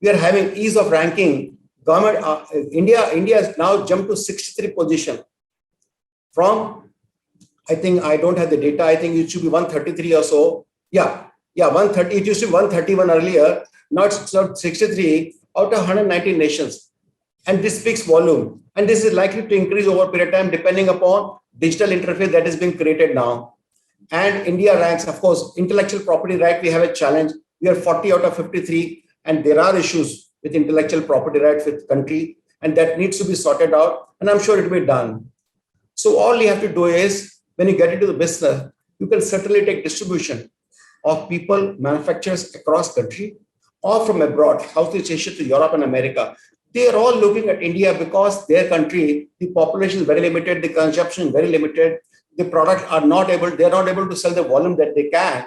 We are having ease of ranking. Government, India has now jumped to 63 position from, I think I don't have the data. I think it should be 133 or so. Yeah, 130. It used to be 131 earlier. Now it's 63 out of 190 nations. And this speaks volume. And this is likely to increase over a period of time depending upon digital interface that is being created now. And India ranks, of course, intellectual property right, we have a challenge. We are 40 out of 53. And there are issues with intellectual property rights with country. And that needs to be sorted out. And I'm sure it will be done. So all you have to do is, when you get into the business, you can certainly take distribution of people, manufacturers across country or from abroad, Southeast Asia to Europe and America. They are all looking at India because their country, the population is very limited, the consumption is very limited, the products are not able, they're not able to sell the volume that they can.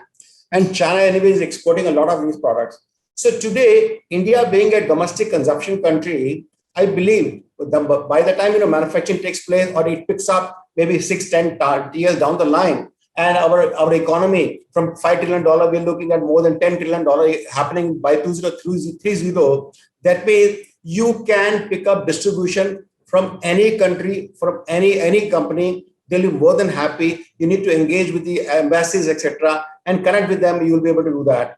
And China anyway is exporting a lot of these products. So today, India being a domestic consumption country, I believe by the time manufacturing takes place or it picks up maybe 6-10 years down the line, and our economy from $5 trillion, we're looking at more than $10 trillion happening by 2030. That means you can pick up distribution from any country, from any company. They'll be more than happy. You need to engage with the embassies, etc., and connect with them. You'll be able to do that.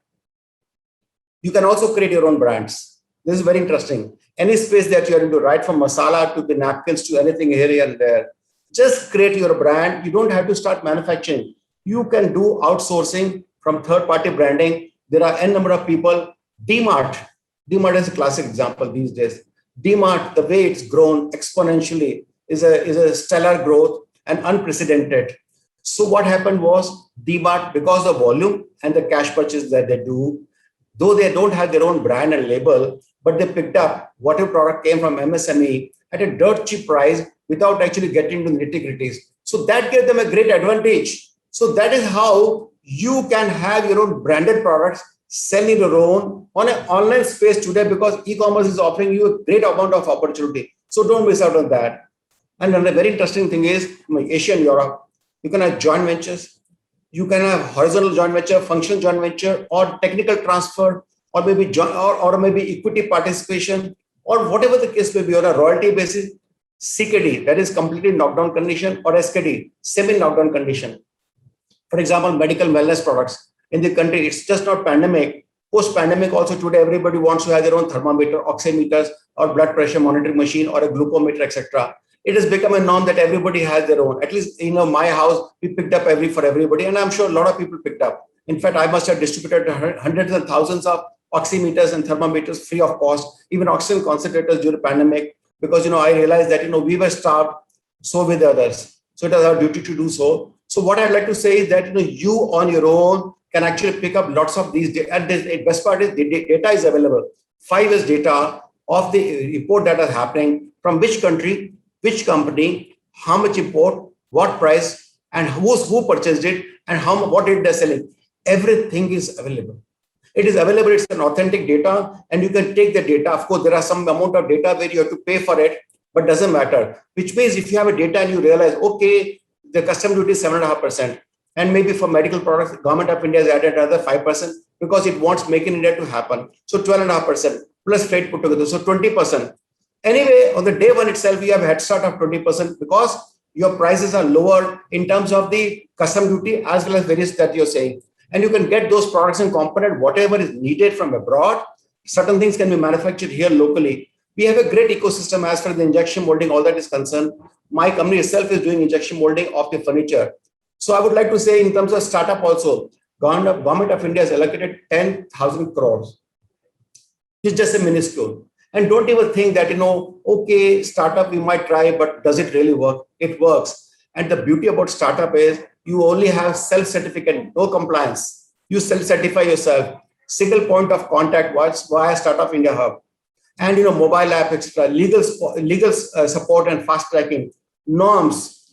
You can also create your own brands. This is very interesting. Any space that you're into, right from masala to the napkins to anything here and there, just create your brand. You don't have to start manufacturing. You can do outsourcing from third-party branding. There are n number of people. DMart is a classic example these days. DMart, the way it's grown exponentially, is a stellar growth and unprecedented. So what happened was DMart, because of volume and the cash purchase that they do, though they don't have their own brand and label, but they picked up whatever product came from MSME at a dirt cheap price without actually getting into the nitty-gritties. So that gave them a great advantage. So that is how you can have your own branded products, selling your own on an online space today, because e-commerce is offering you a great amount of opportunity. So don't miss out on that. And another very interesting thing is Asia and Europe, you can have joint ventures, you can have horizontal joint venture, functional joint venture, or technical transfer, or maybe or maybe equity participation, or whatever the case may be, on a royalty basis. CKD, that is completely knockdown condition, or SKD, semi-knockdown condition. For example, medical wellness products in the country, it's just not pandemic. Post-pandemic also today, everybody wants to have their own thermometer, oximeters, or blood pressure monitoring machine, or a glucometer, etc. It has become a norm that everybody has their own. At least, my house, we picked up for everybody, and I'm sure a lot of people picked up. In fact, I must have distributed hundreds and thousands of oximeters and thermometers free of cost, even oxygen concentrators during the pandemic, because I realized that we were starved, so with the others. So it is our duty to do so. So what I'd like to say is that you on your own can actually pick up lots of these data. And the best part is the data is available. 5 years data of the import that is happening from which country, which company, how much import, what price, and who purchased it, and what it is selling. Everything is available. It is available. It's an authentic data, and you can take the data. Of course, there are some amount of data where you have to pay for it, but doesn't matter. Which means if you have a data and you realize, okay, the custom duty is 7.5%, and maybe for medical products, the government of India has added another 5% because it wants Make in India to happen. So 12.5% plus freight put together, so 20%. Anyway, on the day one itself, you have a head start of 20% because your prices are lower in terms of the custom duty as well as various that you're saying. And you can get those products and component, whatever is needed from abroad. Certain things can be manufactured here locally. We have a great ecosystem as far as the injection molding, all that is concerned. My company itself is doing injection molding of the furniture. So I would like to say in terms of startup also, Government of India has allocated 10,000 crores. It's just a minuscule. And don't even think that, okay, startup we might try, but does it really work? It works. And the beauty about startup is you only have self-certificate, no compliance. You self-certify yourself. Single point of contact via Startup India Hub. And, mobile app, etc., legal support and fast tracking, norms,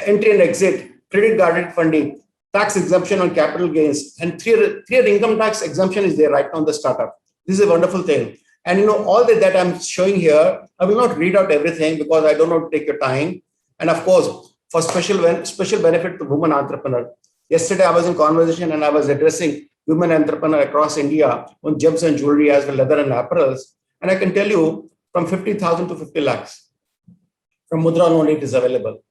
entry and exit, credit guarded funding, tax exemption on capital gains, and three-year income tax exemption is there right now on the startup. This is a wonderful thing. And all that I'm showing here, I will not read out everything because I don't want to take your time. And of course, for special benefit to women entrepreneur. Yesterday, I was in conversation and I was addressing women entrepreneur across India on gems and jewelry as well leather and apparels. And I can tell you from 50,000 to 50 lakhs. From Mudra loan, it is available.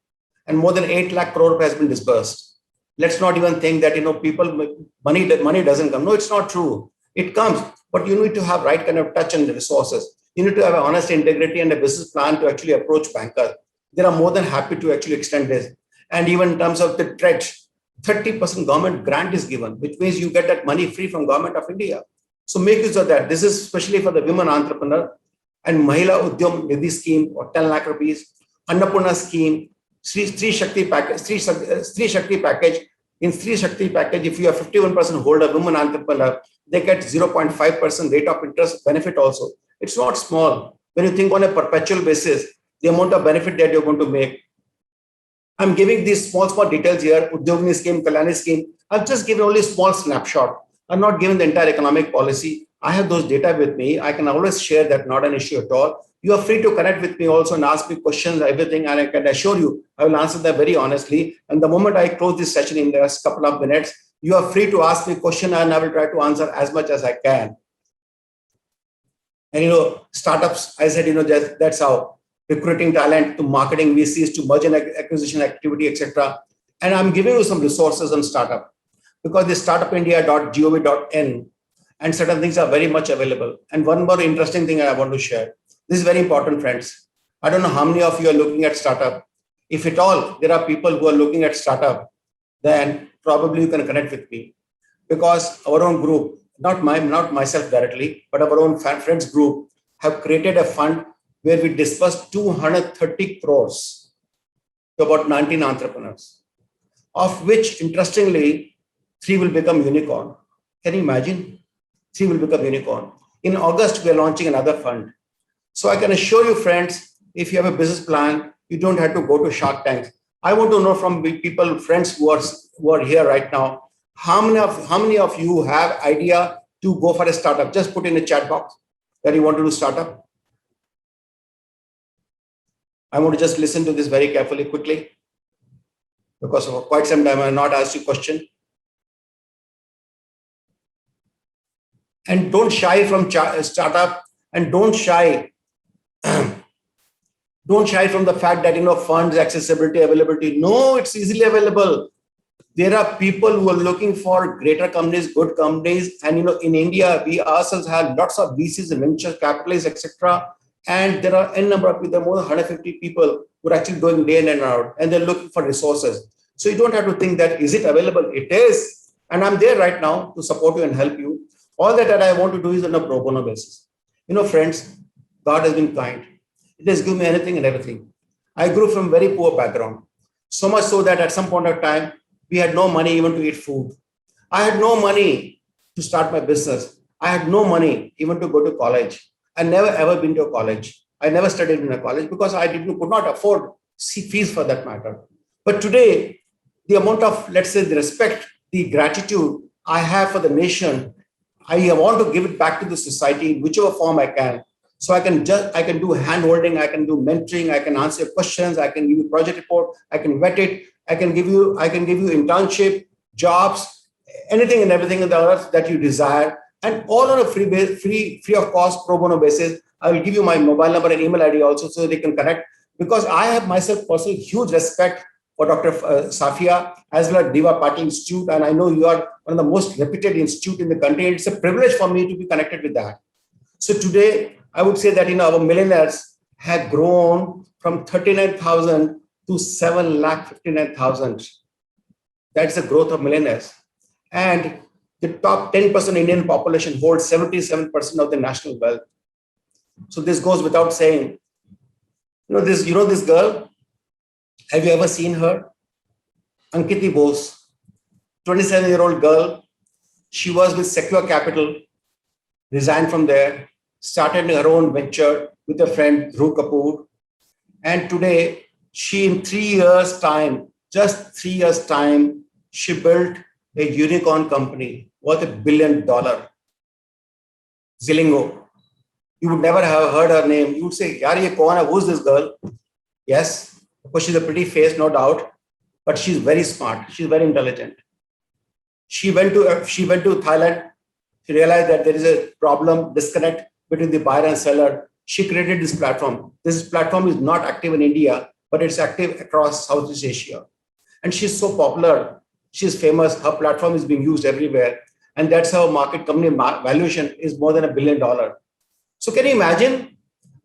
And more than 8 lakh crore has been disbursed. Let's not even think that, people, money doesn't come. No, it's not true. It comes. But you need to have right kind of touch and resources. You need to have an honest integrity and a business plan to actually approach bankers. They are more than happy to actually extend this. And even in terms of the stretch, 30% government grant is given, which means you get that money free from Government of India. So make use of that. This is especially for the women entrepreneur and Mahila Udyam Nidhi scheme or 10 lakh rupees, Annapurna scheme, Sri Shakti package. In Sri Shakti package, if you are 51% holder, women entrepreneur, they get 0.5% rate of interest benefit also. It's not small. When you think on a perpetual basis, the amount of benefit that you're going to make. I'm giving these small details here, Udyogini scheme, Kalyani scheme. I've just given only a small snapshot. I'm not given the entire economic policy. I have those data with me. I can always share that, not an issue at all. You are free to connect with me also and ask me questions, everything, and I can assure you, I will answer them very honestly. And the moment I close this session in the next couple of minutes, you are free to ask me a question and I will try to answer as much as I can. And startups, I said, that's how recruiting talent to marketing VCs to merger and acquisition activity, etc. And I'm giving you some resources on startup because the startupindia.gov.in and certain things are very much available. And one more interesting thing I want to share. This is very important, friends. I don't know how many of you are looking at startup. If at all there are people who are looking at startup, then probably you can connect with me because our own group, not myself directly, but our own friends group have created a fund where we disbursed 230 crores to about 19 entrepreneurs, of which, interestingly, 3 will become unicorn. Can you imagine? 3 will become unicorn. In August, we are launching another fund. So I can assure you, friends, if you have a business plan, you don't have to go to Shark Tanks. I want to know from people, friends who are here right now, how many of you have idea to go for a startup? Just put in a chat box that you want to do startup. I want to just listen to this very carefully, quickly, because for quite some time I have not asked you a question. And don't shy from startup, and don't shy from the fact that, funds, accessibility, availability. No, it's easily available. There are people who are looking for greater companies, good companies. And, in India, we ourselves have lots of VCs and venture capitalists, etc. And there are n number of people, more than 150 people who are actually going day in and out, and they're looking for resources. So you don't have to think that, is it available? It is. And I'm there right now to support you and help you. All that I want to do is on a pro bono basis. Friends, God has been kind. It has given me anything and everything. I grew from very poor background. So much so that at some point of time, we had no money even to eat food. I had no money to start my business. I had no money even to go to college. I never ever been to a college. I never studied in a college because I could not afford fees for that matter. But today, the amount of, let's say, the respect, the gratitude I have for the nation, I want to give it back to the society in whichever form I can. So I can do hand holding, I can do mentoring, I can answer questions, I can give you project report, I can vet it, I can give you internship, jobs, anything and everything in the earth that you desire, and all on a free of cost pro bono basis. I will give you my mobile number and email ID also so they can connect, because I have myself personally huge respect for Dr. Safia as well as Diva Patil Institute, and I know you are one of the most reputed institute in the country. It's a privilege for me to be connected with that. So today, I would say that our millionaires have grown from 39,000 to 7,59,000. That's the growth of millionaires. And the top 10% Indian population holds 77% of the national wealth. So this goes without saying. This girl, have you ever seen her? Ankiti Bose, 27-year-old girl. She was with Secure Capital, resigned from there, started her own venture with a friend, Dhruv Kapoor. And today, she in 3 years' time, just 3 years' time, she built a unicorn company worth $1 billion. Zilingo. You would never have heard her name. You would say, Yaar, ye kaun hai? Who's this girl? Yes, of course, she's a pretty face, no doubt, but she's very smart. She's very intelligent. She went to Thailand. She realized that there is a problem, disconnect between the buyer and seller. She created this platform. This platform is not active in India, but it's active across Southeast Asia. And she's so popular. She's famous. Her platform is being used everywhere. And that's how market company valuation is more than $1 billion. So can you imagine?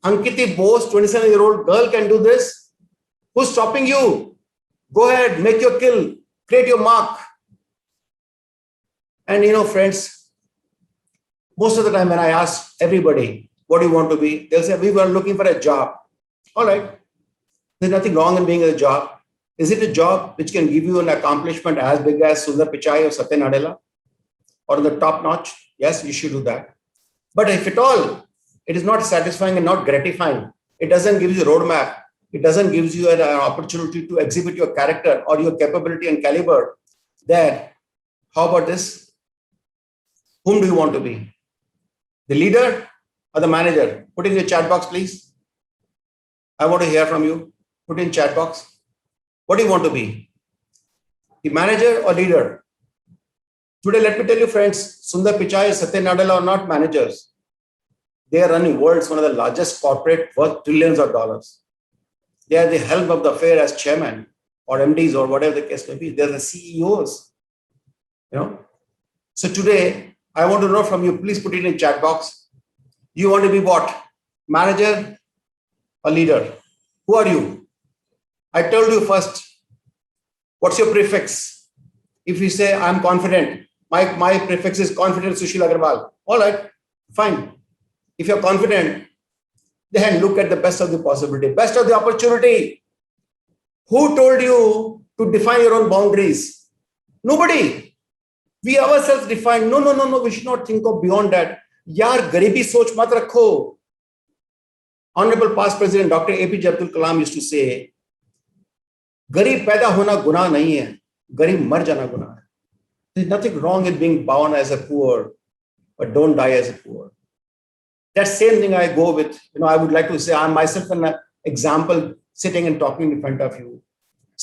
Ankiti Bose, 27-year-old girl can do this. Who's stopping you? Go ahead, make your kill, create your mark. And friends, most of the time when I ask everybody, what do you want to be? They'll say, we were looking for a job. All right. There's nothing wrong in being a job. Is it a job which can give you an accomplishment as big as Sundar Pichai or Satya Nadella? Or the top notch? Yes, you should do that. But if at all, it is not satisfying and not gratifying. It doesn't give you a roadmap. It doesn't give you an opportunity to exhibit your character or your capability and caliber. Then, how about this? Whom do you want to be? The leader or the manager? Put in your chat box, please. I want to hear from you. Put in chat box. What do you want to be? The manager or leader? Today, let me tell you, friends, Sundar Pichai, Satya Nadella are not managers. They are running world's one of the largest corporate worth trillions of dollars. They are the helm of the affair as chairman or MDs or whatever the case may be. They're the CEOs. So today, I want to know from you, please put it in chat box. You want to be what? Manager or leader? Who are you? I told you first, what's your prefix? If you say, I'm confident, my prefix is confident Sushil Aggarwal. All right, fine. If you're confident, then look at the best of the possibility, best of the opportunity. Who told you to define your own boundaries? Nobody. We ourselves define. No. We should not think of beyond that. Yaar, garibi soch mat rakho. Honorable past President Dr. APJ Abdul Kalam used to say, Garib paida hona guna nahi hai, garib mar jana guna hai. There's nothing wrong in being born as a poor, but don't die as a poor. That same thing I go with, I would like to say I'm myself an example sitting and talking in front of you.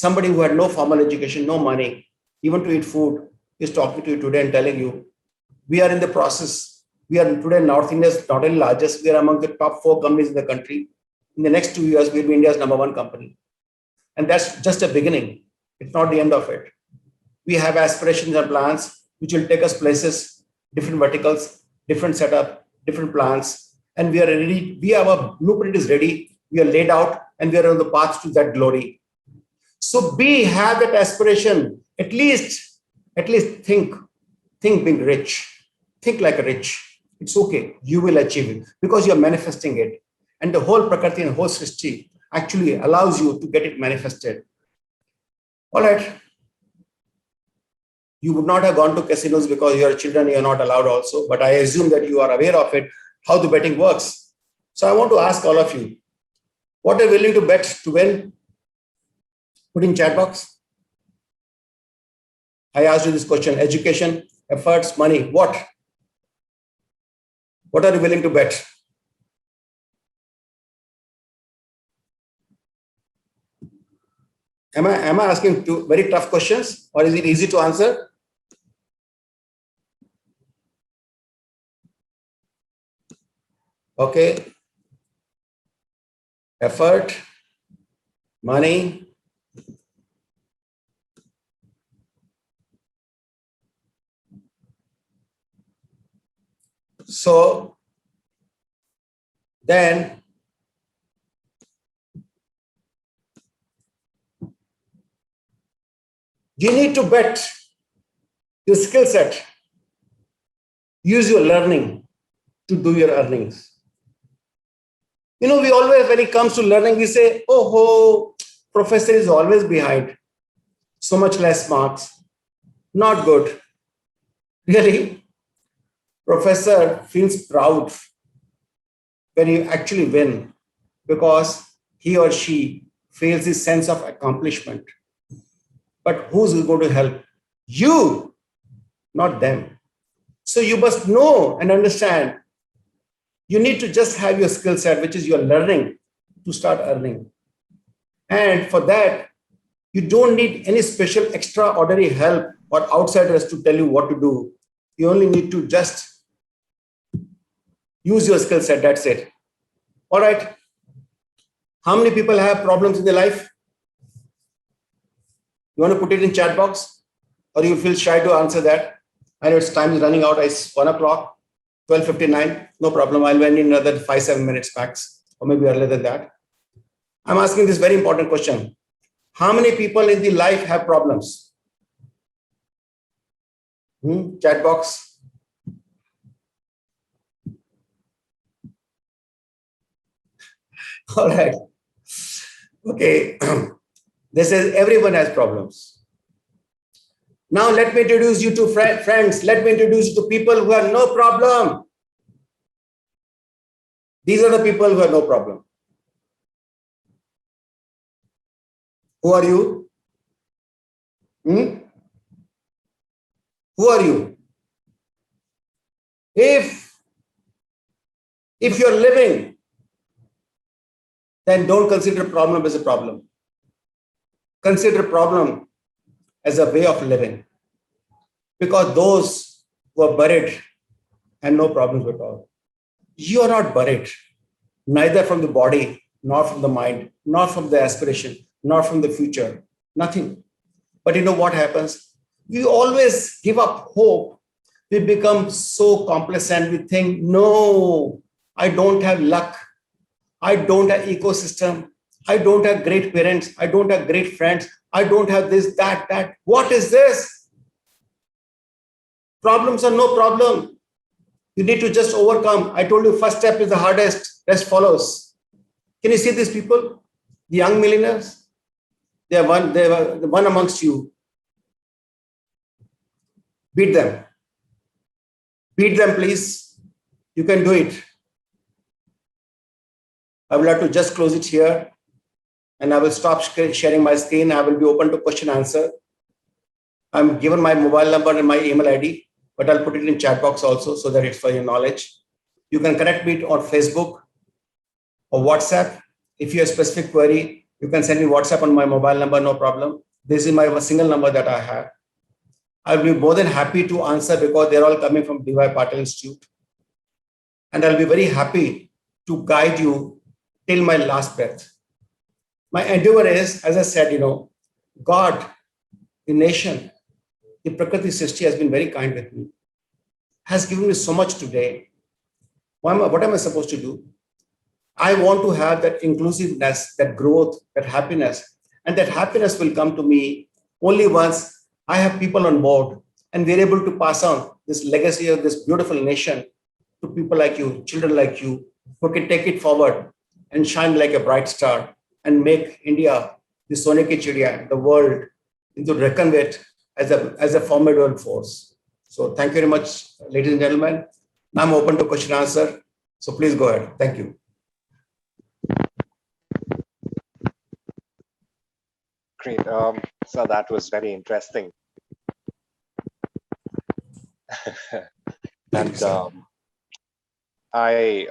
Somebody who had no formal education, no money, even to eat food, is talking to you today and telling you, we are in the process. We are today North India's not only largest, we are among the top 4 companies in the country. In the next 2 years, we'll be India's #1 company. And that's just a beginning. It's not the end of it. We have aspirations and plans which will take us places, different verticals, different setup, different plans. And we are ready. Our blueprint is ready. We are laid out and we are on the path to that glory. So have that aspiration. At least think being rich. Think like a rich. It's okay. You will achieve it because you're manifesting it. And the whole Prakriti and whole Srishti actually allows you to get it manifested. All right. You would not have gone to casinos because you are children, you are not allowed also. But I assume that you are aware of it, how the betting works. So I want to ask all of you, what are you willing to bet to win? Put in chat box. I asked you this question, education, efforts, money, what? What are you willing to bet? Am I asking two very tough questions or is it easy to answer? Okay. Effort, money, so then you need to bet your skill set. Use your learning to do your earnings. You know, we always, when it comes to learning, we say, oh, professor is always behind. So much less marks. Not good. Really? Professor feels proud when you actually win because he or she feels this sense of accomplishment. But who's going to help? You, not them. So you must know and understand. You need to just have your skill set, which is your learning, to start earning. And for that, you don't need any special extraordinary help or outsiders to tell you what to do. You only need to just use your skill set. That's it. All right. How many people have problems in their life? You want to put it in chat box or you feel shy to answer that? I know it's time is running out. It's 1 o'clock, 12:59. No problem. I'll end in another 5-7 minutes max, or maybe earlier than that. I'm asking this very important question. How many people in the life have problems? Chat box. All right. Okay. This is everyone has problems. Now let me introduce you to friends. Let me introduce you to people who have no problem. These are the people who have no problem. Who are you? Who are you? If you're living, then don't consider problem as a problem. Consider problem as a way of living. Because those who are buried have no problems at all. You are not buried, neither from the body, nor from the mind, nor from the aspiration, nor from the future, nothing. But you know what happens? We always give up hope. We become so complacent. We think, no, I don't have luck. I don't have ecosystem. I don't have great parents. I don't have great friends. I don't have this, that. What is this? Problems are no problem. You need to just overcome. I told you first step is the hardest, rest follows. Can you see these people? The young millionaires? They are one amongst you. Beat them. Beat them, please. You can do it. I would like to just close it here and I will stop sharing my screen. I will be open to question answer. I'm given my mobile number and my email ID, but I'll put it in chat box also so that it's for your knowledge. You can connect me on Facebook or WhatsApp. If you have a specific query, You can send me WhatsApp on my mobile number, no problem. This is my single number that I have. I'll be more than happy to answer because they're all coming from DY Patil Institute. And I'll be very happy to guide you till my last breath. My endeavor is, as I said, God, the nation, the Prakriti Srishti has been very kind with me, has given me so much today. What am I supposed to do? I want to have that inclusiveness, that growth, that happiness. And that happiness will come to me only once I have people on board and we're able to pass on this legacy of this beautiful nation to people like you, children like you, who can take it forward and shine like a bright star and make India, the Sone ki Chidiya, the world, into reckon with as a formidable force. So thank you very much, ladies and gentlemen. Now I'm open to question and answer. So please go ahead. Thank you. Great. So that was very interesting. And I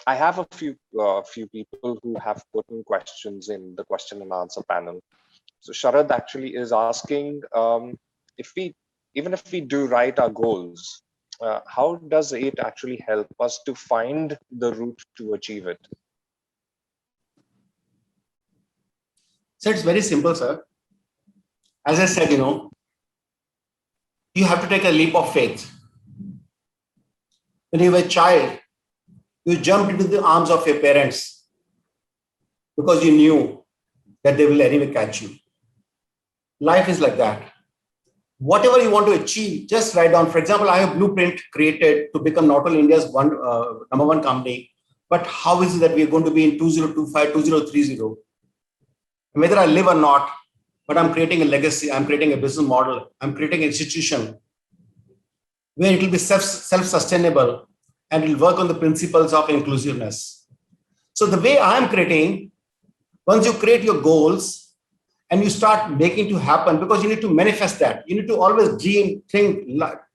have a few people who have put in questions in the question and answer panel. So Sharad actually is asking even if we do write our goals, how does it actually help us to find the route to achieve it? So it's very simple, sir. As I said, you have to take a leap of faith. When you were a child, you jumped into the arms of your parents because you knew that they will anyway catch you. Life is like that. Whatever you want to achieve, just write down. For example, I have a blueprint created to become not only India's number one company, but how is it that we are going to be in 2025, 2030? Whether I live or not, but I'm creating a legacy, I'm creating a business model, I'm creating an institution where it will be self-sustainable and it will work on the principles of inclusiveness. So the way I'm creating, once you create your goals and you start making to happen, because you need to manifest that. You need to always dream, think,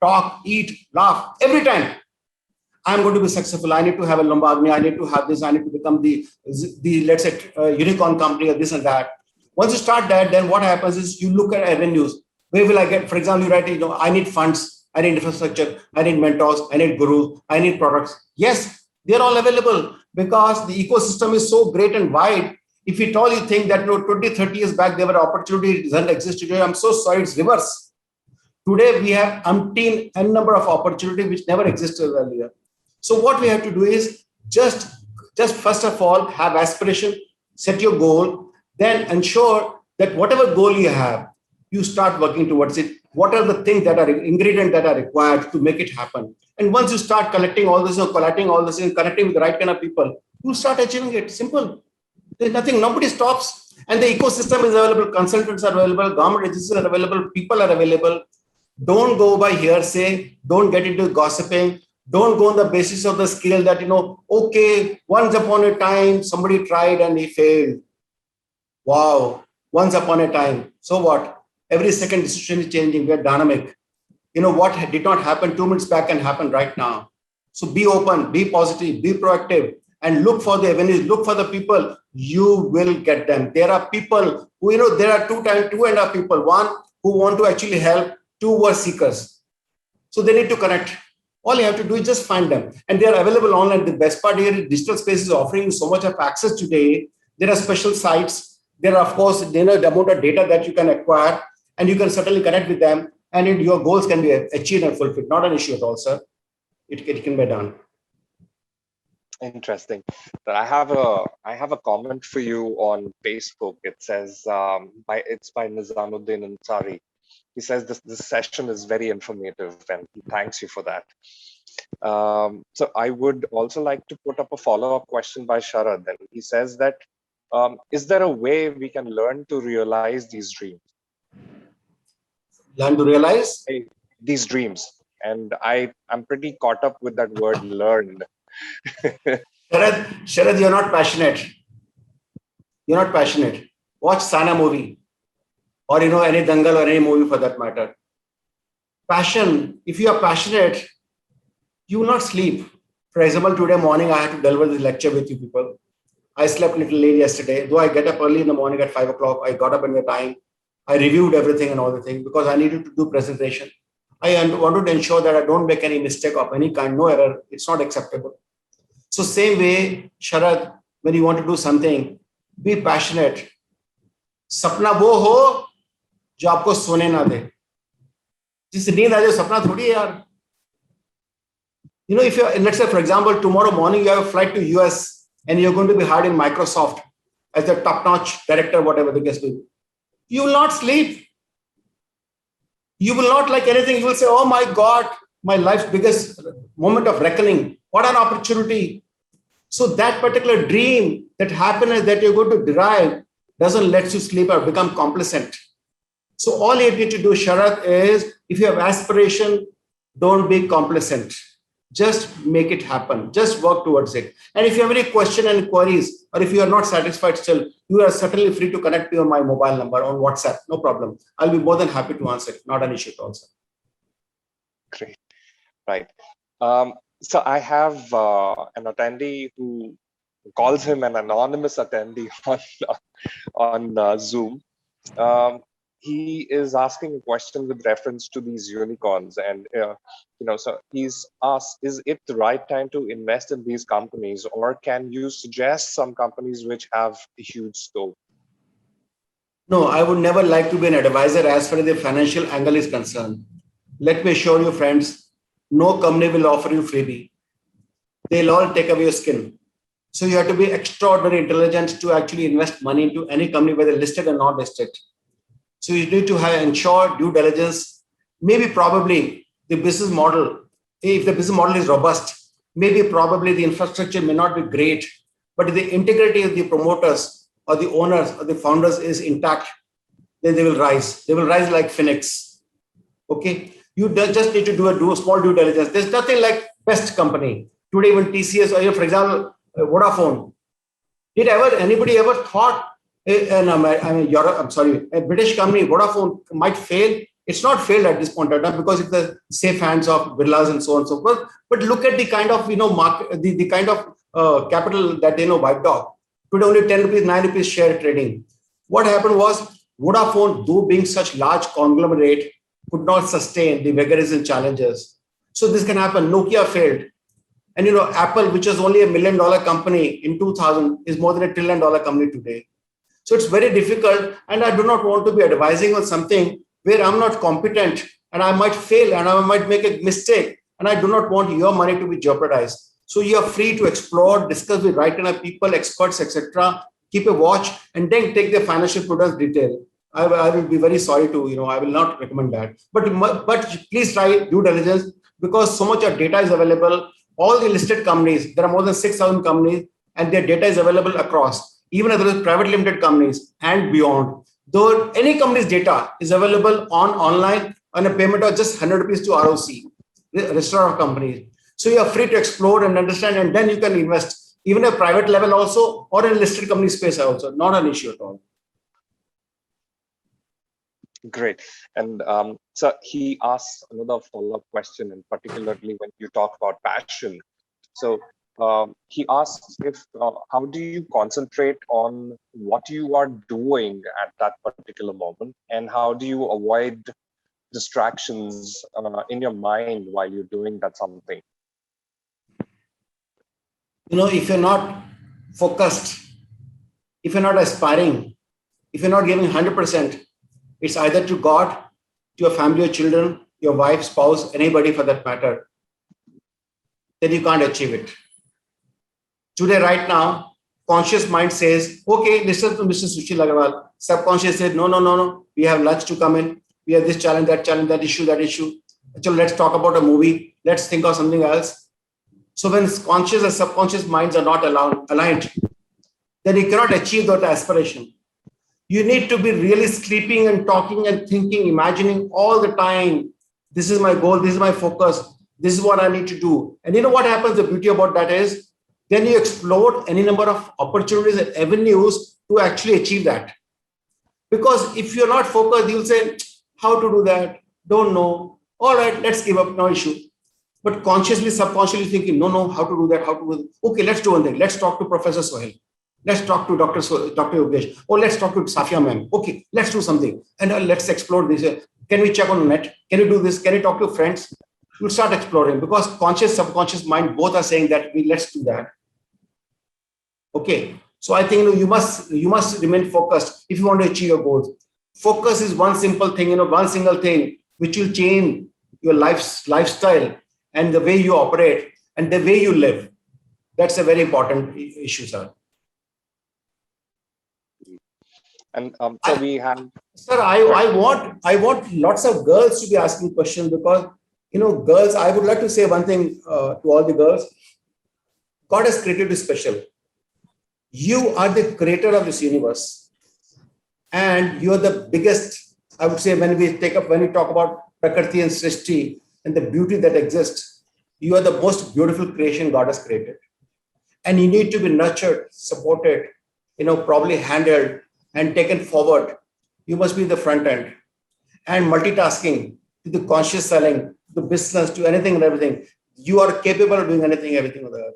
talk, eat, laugh every time. I'm going to be successful. I need to have a Lamborghini. I need to have this. I need to become the let's say, unicorn company or this and that. Once you start that, then what happens is you look at avenues. Where will I get? For example, you write, I need funds. I need infrastructure. I need mentors. I need gurus. I need products. Yes, they're all available because the ecosystem is so great and wide. If at all you think that 20, 30 years back, there were opportunities that doesn't exist today, I'm so sorry, it's reverse. Today, we have umpteen n number of opportunities which never existed earlier. So what we have to do is just first of all, have aspiration, set your goal, then ensure that whatever goal you have, you start working towards it. What are the things that are ingredients that are required to make it happen? And once you start collecting all this, collating all this, and connecting with the right kind of people, you start achieving it. Simple. There's nothing, nobody stops. And the ecosystem is available, consultants are available, government agencies are available, people are available. Don't go by hearsay, don't get into gossiping. Don't go on the basis of the skill that, okay, once upon a time, somebody tried and he failed. Wow, once upon a time. So what? Every second decision is changing. We're dynamic. What did not happen 2 minutes back can happen right now. So be open, be positive, be proactive, and look for the avenues, look for the people. You will get them. There are people who, there are two and a half people. One who want to actually help, two were seekers. So they need to connect. All you have to do is just find them. And they are available online. The best part here is digital space is offering so much of access today. There are special sites. There are, of course, the amount of data that you can acquire, and you can certainly connect with them, and your goals can be achieved and fulfilled. Not an issue at all, sir. It can be done. Interesting. I have a comment for you on Facebook. It says it's by Nizamuddin Ansari. He says this session is very informative, and he thanks you for that. So I would also like to put up a follow-up question by Sharad. And he says that, is there a way we can learn to realize these dreams? Learn to realize? These dreams. And I'm pretty caught up with that word learned. Sharad, you're not passionate. You're not passionate. Watch Sana movie. Or any dangal or any movie for that matter. Passion, if you are passionate, you will not sleep. For example, today morning I had to deliver this lecture with you people. I slept a little late yesterday. Though I get up early in the morning at 5 o'clock, I got up in the time. I reviewed everything and all the things because I needed to do presentation. I wanted to ensure that I don't make any mistake of any kind, no error. It's not acceptable. So same way, Sharad, when you want to do something, be passionate. सपना वो हो जो आपको सोने ना दे. जिससे नींद आ जाए सपना थोड़ी है यार. You know, if you, let's say, for example, tomorrow morning you have a flight to US and you're going to be hired in Microsoft as the top-notch director, whatever the case may be. You will not sleep. You will not like anything. You will say, oh my God, my life's biggest moment of reckoning. What an opportunity. So that particular dream, that happiness that you're going to derive doesn't let you sleep or become complacent. So all you need to do, Sharath, is if you have aspiration, don't be complacent. Just make it happen. Just work towards it. And if you have any question and queries, or if you are not satisfied still, you are certainly free to connect me on my mobile number on WhatsApp. No problem. I'll be more than happy to answer it. Not an issue also. Great. Right. So I have an attendee who calls him an anonymous attendee on Zoom. He is asking a question with reference to these unicorns, and so he's asked, is it the right time to invest in these companies, or can you suggest some companies which have a huge scope? No, I would never like to be an advisor as far as the financial angle is concerned. Let me assure you, friends, no company will offer you freebie. They'll all take away your skin. So you have to be extraordinary intelligent to actually invest money into any company, whether listed or not listed. So you need to have ensure due diligence, maybe probably the business model. If the business model is robust, maybe probably the infrastructure may not be great, but if the integrity of the promoters or the owners or the founders is intact, then they will rise. They will rise like phoenix. Okay. You just need to do a small due diligence. There's nothing like best company. Today, even TCS or, for example, Vodafone. Did anybody ever thought a British company, Vodafone, might fail? It's not failed at this point in time because it's the safe hands of Birlas and so on and so forth. But look at the kind of market, the kind of capital that wiped off. Today only 10 rupees, 9 rupees share trading. What happened was Vodafone, though being such large conglomerate, could not sustain the vagaries and challenges. So this can happen. Nokia failed. And Apple, which was only $1 million company in 2000, is more than $1 trillion company today. So it's very difficult. And I do not want to be advising on something where I'm not competent and I might fail and I might make a mistake. And I do not want your money to be jeopardized. So you are free to explore, discuss with right kind of people, experts, etc. Keep a watch and then take the financial prudence detail. I will be very sorry to, I will not recommend that. But please try due diligence because so much of data is available. All the listed companies, there are more than 6,000 companies and their data is available across, even if there is private limited companies and beyond. Though any company's data is available online on a payment of just 100 rupees to ROC, the register of companies. So you are free to explore and understand, and then you can invest even at private level also or in listed company space also, not an issue at all. Great. And so he asks another follow-up question, and particularly when you talk about passion. So he asks if how do you concentrate on what you are doing at that particular moment, and how do you avoid distractions in your mind while you're doing that something? If you're not focused, if you're not aspiring, if you're not giving 100%, it's either to God, to your family, your children, your wife, spouse, anybody for that matter, then you can't achieve it. Today, right now, conscious mind says, okay, listen to Mr. Sushil Aggarwal. Subconscious says, no, we have lunch to come in. We have this challenge, that issue. So let's talk about a movie. Let's think of something else. So when conscious and subconscious minds are not aligned, then you cannot achieve that aspiration. You need to be really sleeping and talking and thinking, imagining all the time. This is my goal. This is my focus. This is what I need to do. And you know what happens? The beauty about that is then you explore any number of opportunities and avenues to actually achieve that. Because if you're not focused, you'll say, how to do that? Don't know. All right, let's give up. No issue. But consciously, subconsciously thinking, no, how to do that? Okay, let's do one thing. Let's talk to Professor Sohail. Let's talk to Dr. Yogesh. Or let's talk to Safia ma'am. Okay, let's do something. And let's explore this. Can we check on the net? Can you do this? Can you talk to friends? You'll start exploring because conscious, subconscious mind, both are saying that let's do that. Okay. So I think you must remain focused if you want to achieve your goals. Focus is one simple thing, one single thing which will change your lifestyle and the way you operate and the way you live. That's a very important issue, sir. And so we have. Sir, I want lots of girls to be asking questions because girls. I would like to say one thing to all the girls. God has created you special. You are the creator of this universe, and you are the biggest. I would say when we talk about Prakriti and Srishti and the beauty that exists, you are the most beautiful creation God has created, and you need to be nurtured, supported, probably handled and taken forward. You must be the front end and multitasking to the conscious selling, the business, to anything and everything. You are capable of doing anything, everything on the earth.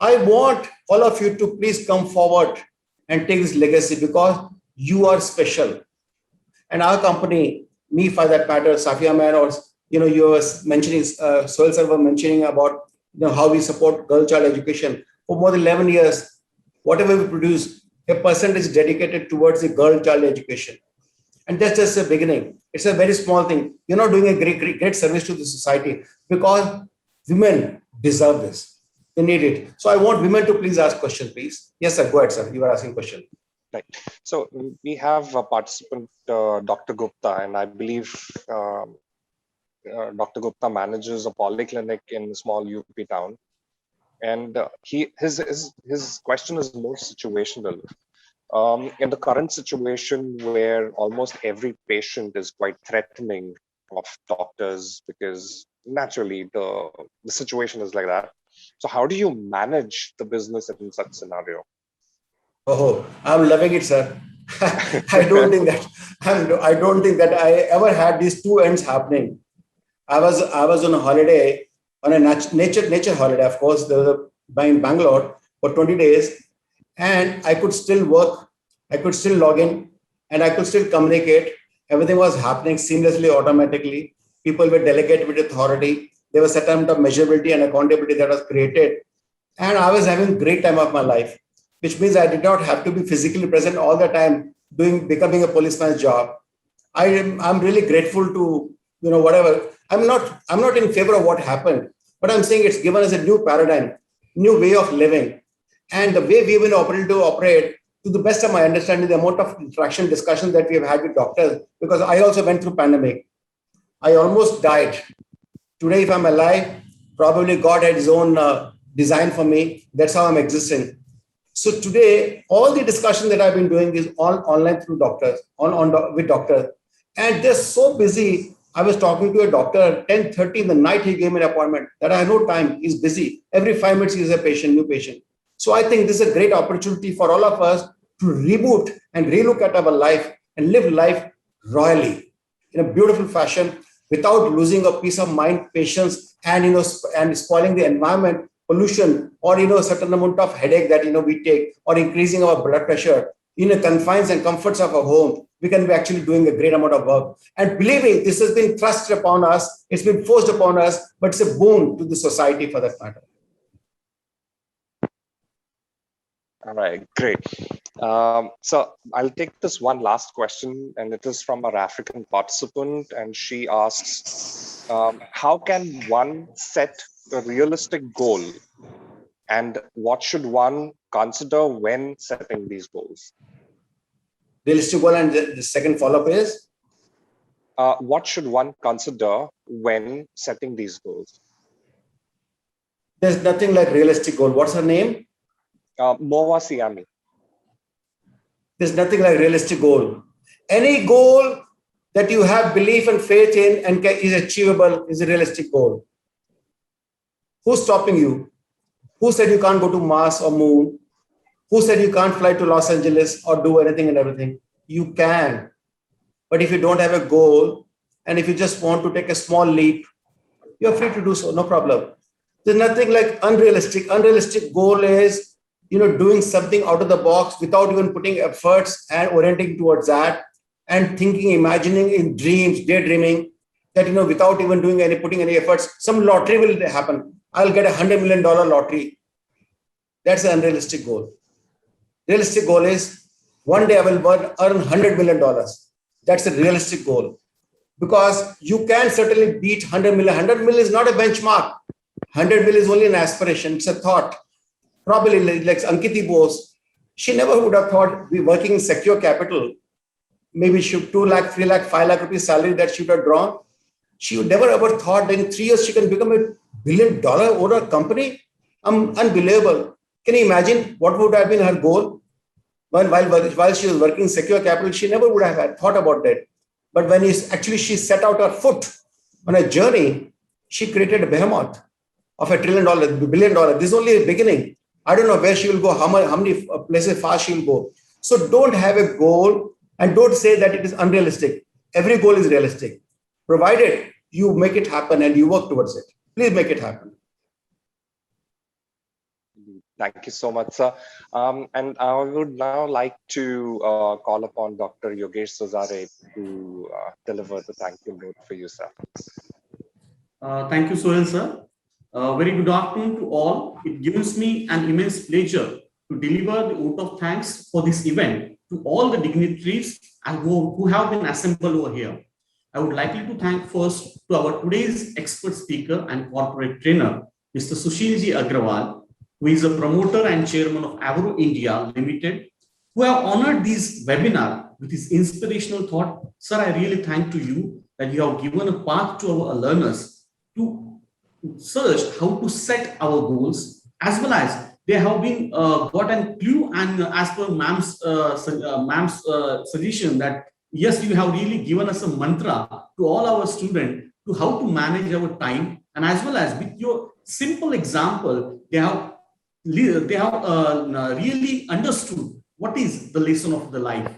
I want all of you to please come forward and take this legacy because you are special. And our company, me for that matter, Safia man, or you were mentioning, Soil sir were mentioning about how we support girl-child education for more than 11 years. Whatever we produce, a percentage is dedicated towards the girl-child education. And that's just the beginning. It's a very small thing. You're not doing a great service to the society because women deserve this. They need it. So I want women to please ask questions, please. Yes, sir. Go ahead, sir. You are asking a question. Right. So we have a participant, Dr. Gupta, and I believe Dr. Gupta manages a polyclinic in a small UP town. And his question is more situational. In the current situation where almost every patient is quite threatening of doctors because naturally the situation is like that. So how do you manage the business in such scenario? Oh, I'm loving it, sir. I don't think that I ever had these two ends happening. I was on a holiday, on a nature holiday, of course, there was in Bangalore for 20 days, and I could still work, I could still log in, and I could still communicate. Everything was happening seamlessly, automatically. People were delegated with authority. There was a certain amount of measurability and accountability that was created. And I was having a great time of my life, which means I did not have to be physically present all the time becoming a policeman's job. I'm really grateful to, whatever. I'm not in favor of what happened, but I'm saying it's given us a new paradigm, new way of living. And the way we've been able to operate, to the best of my understanding, the amount of interaction, discussion that we have had with doctors, because I also went through pandemic. I almost died. Today, if I'm alive, probably God had his own design for me. That's how I'm existing. So today, all the discussion that I've been doing is all online through doctors, with doctors. And they're so busy. I was talking to a doctor at 10:30 in the night. He gave me an appointment that I have no time. He's busy. Every 5 minutes, he's a patient, new patient. So I think this is a great opportunity for all of us to reboot and relook at our life and live life royally in a beautiful fashion without losing a peace of mind, patience, and and spoiling the environment, pollution, or a certain amount of headache that we take, or increasing our blood pressure. In the confines and comforts of our home, we can be actually doing a great amount of work. And believe me, this has been thrust upon us, it's been forced upon us, but it's a boon to the society for that matter. All right, great. So I'll take this one last question, and it is from our African participant, and she asks, how can one set a realistic goal, and what should one consider when setting these goals? Realistic goal, and the second follow-up is? What should one consider when setting these goals? There's nothing like realistic goal. What's her name? Moa Siami. There's nothing like realistic goal. Any goal that you have belief and faith in and is achievable is a realistic goal. Who's stopping you? Who said you can't go to Mars or Moon? Who said you can't fly to Los Angeles or do anything and everything? You can. But if you don't have a goal, and if you just want to take a small leap, you're free to do so, no problem. There's nothing like unrealistic. Unrealistic goal is doing something out of the box without even putting efforts and orienting towards that and thinking, imagining in dreams, daydreaming that, without even putting any efforts, some lottery will happen. I'll get $100 million lottery. That's an unrealistic goal. Realistic goal is one day I will earn $100 million. That's a realistic goal. Because you can certainly beat 100 million. 100 million is not a benchmark. 100 million is only an aspiration. It's a thought. Probably like Ankiti Bose, she never would have thought be working in secure capital. Maybe she 2 lakh, 3 lakh, 5 lakh rupees salary that she would have drawn. She would never ever thought that in 3 years she can become $1 billion owner company. Unbelievable. Can you imagine what would have been her goal? While she was working in secure capital, she never would have thought about that. But when she set out her foot on a journey, she created a behemoth of $1 trillion, $1 billion. This is only the beginning. I don't know where she will go, how many places far she will go. So don't have a goal and don't say that it is unrealistic. Every goal is realistic, provided you make it happen and you work towards it. Please make it happen. Thank you so much, sir. And I would now like to call upon Dr. Yogesh Sozare to deliver the thank you note for you, sir. Thank you, Sushil, sir. Very good afternoon to all. It gives me an immense pleasure to deliver the vote of thanks for this event to all the dignitaries who have been assembled over here. I would like to thank first to our today's expert speaker and corporate trainer, Mr. Sushil Aggarwal, who is a promoter and chairman of AVRO India Limited, who have honored this webinar with his inspirational thought. Sir, I really thank to you that you have given a path to our learners to search how to set our goals, as well as they have been got a clue, and as per ma'am's suggestion that yes, you have really given us a mantra to all our students to how to manage our time, and as well as with your simple example, they have really understood what is the lesson of the life.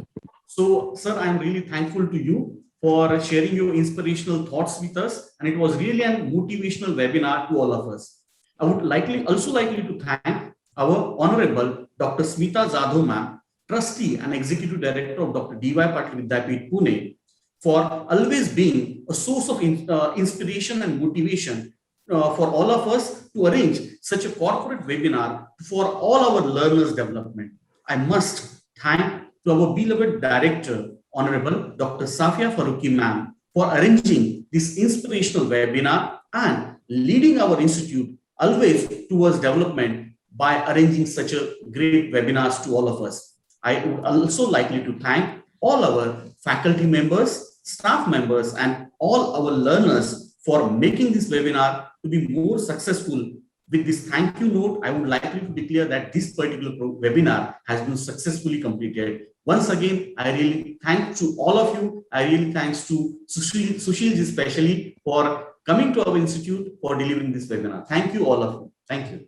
So, sir, I am really thankful to you for sharing your inspirational thoughts with us, and it was really a motivational webinar to all of us. I would also like to thank our Honorable Dr. Smita Jadhav ma'am, Trustee and Executive Director of Dr. D.Y. Patil Vidyapeeth, Pune, for always being a source of inspiration and motivation for all of us to arrange such a corporate webinar for all our learners' development. I must thank to our beloved Director, Honorable Dr. Safia Farooqi ma'am, for arranging this inspirational webinar and leading our institute always towards development by arranging such a great webinars to all of us. I would also like to thank all our faculty members, staff members, and all our learners for making this webinar to be more successful. With this thank you note, I would like to declare that this particular webinar has been successfully completed. Once again, I really thank to all of you. I really thanks to Sushil especially for coming to our institute for delivering this webinar. Thank you all of you. Thank you.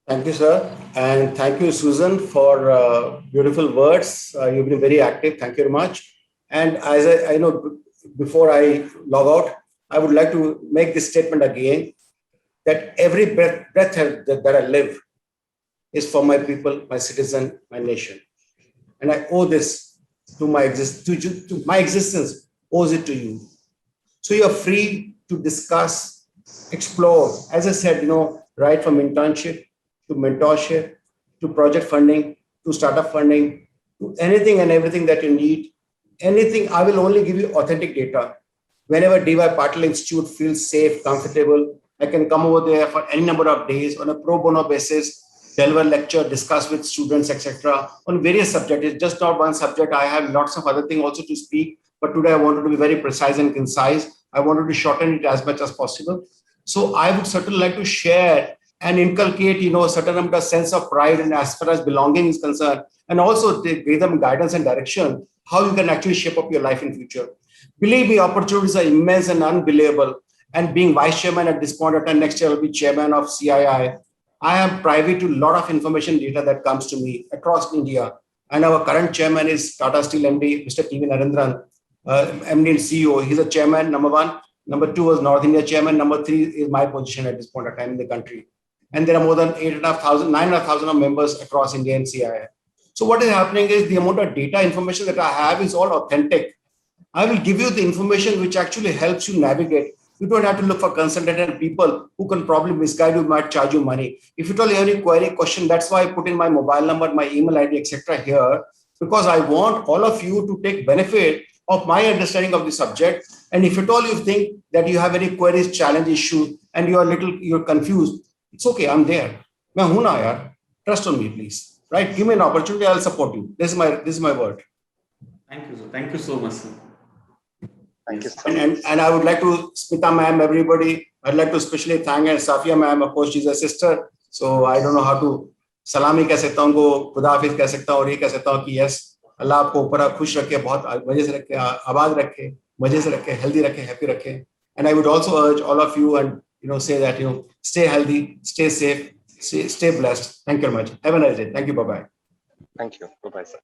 Thank you, sir. And thank you, Susan, for beautiful words. You've been very active. Thank you very much. And as I know, before I log out, I would like to make this statement again, that every breath that I live is for my people, my citizen, my nation. And I owe this to my existence, owes it to you. So you're free to discuss, explore, as I said, right from internship to mentorship, to project funding, to startup funding, to anything and everything that you need. Anything, I will only give you authentic data. Whenever D.Y. Patil Institute feels safe, comfortable, I can come over there for any number of days on a pro bono basis, deliver lecture, discuss with students, etc. on various subjects. It's just not one subject. I have lots of other things also to speak, but today I wanted to be very precise and concise. I wanted to shorten it as much as possible. So I would certainly like to share and inculcate, a certain amount of sense of pride and as far as belonging is concerned, and also give them guidance and direction, how you can actually shape up your life in future. Believe me, opportunities are immense and unbelievable. And being vice chairman at this point of time, next year I will be chairman of CII. I am privy to a lot of information data that comes to me across India. And our current chairman is Tata Steel MD, Mr. TV Narendran, MD and CEO. He's a chairman, number one. Number two was North India chairman. Number three is my position at this point of time in the country. and there are more than 8,500, 9,500 of members across India in CII. So what is happening is the amount of data information that I have is all authentic. I will give you the information which actually helps you navigate. You don't have to look for consultant and people who can probably misguide you, might charge you money. If you have any query, question, that's why I put in my mobile number, my email ID, etc. here, because I want all of you to take benefit of my understanding of the subject. And if at all you think that you have any queries, challenge, issues, and you're confused, it's okay, I'm there. Main hoon na yaar. Trust on me, please. Right? Give me an opportunity, I'll support you. This is my word. Thank you, sir. Thank you so much, sir. Thank you so much. And I would like to, Smita ma'am, everybody, I'd like to especially thank Safia ma'am, of course, she's a sister. So I don't know how to salami keh sakta hu, unko khuda hafiz keh sakta hu, aur ye keh sakta hu ki yes, Allah aapko upar khush rakhe, bahut maje se rakhe, abaad rakhe, maje se rakhe, healthy rakhe, happy rakhe. And I would also urge all of you and say that stay healthy, stay safe, stay blessed. Thank you very much. Have a nice day. Thank you. Bye-bye. Thank you. Bye-bye, sir.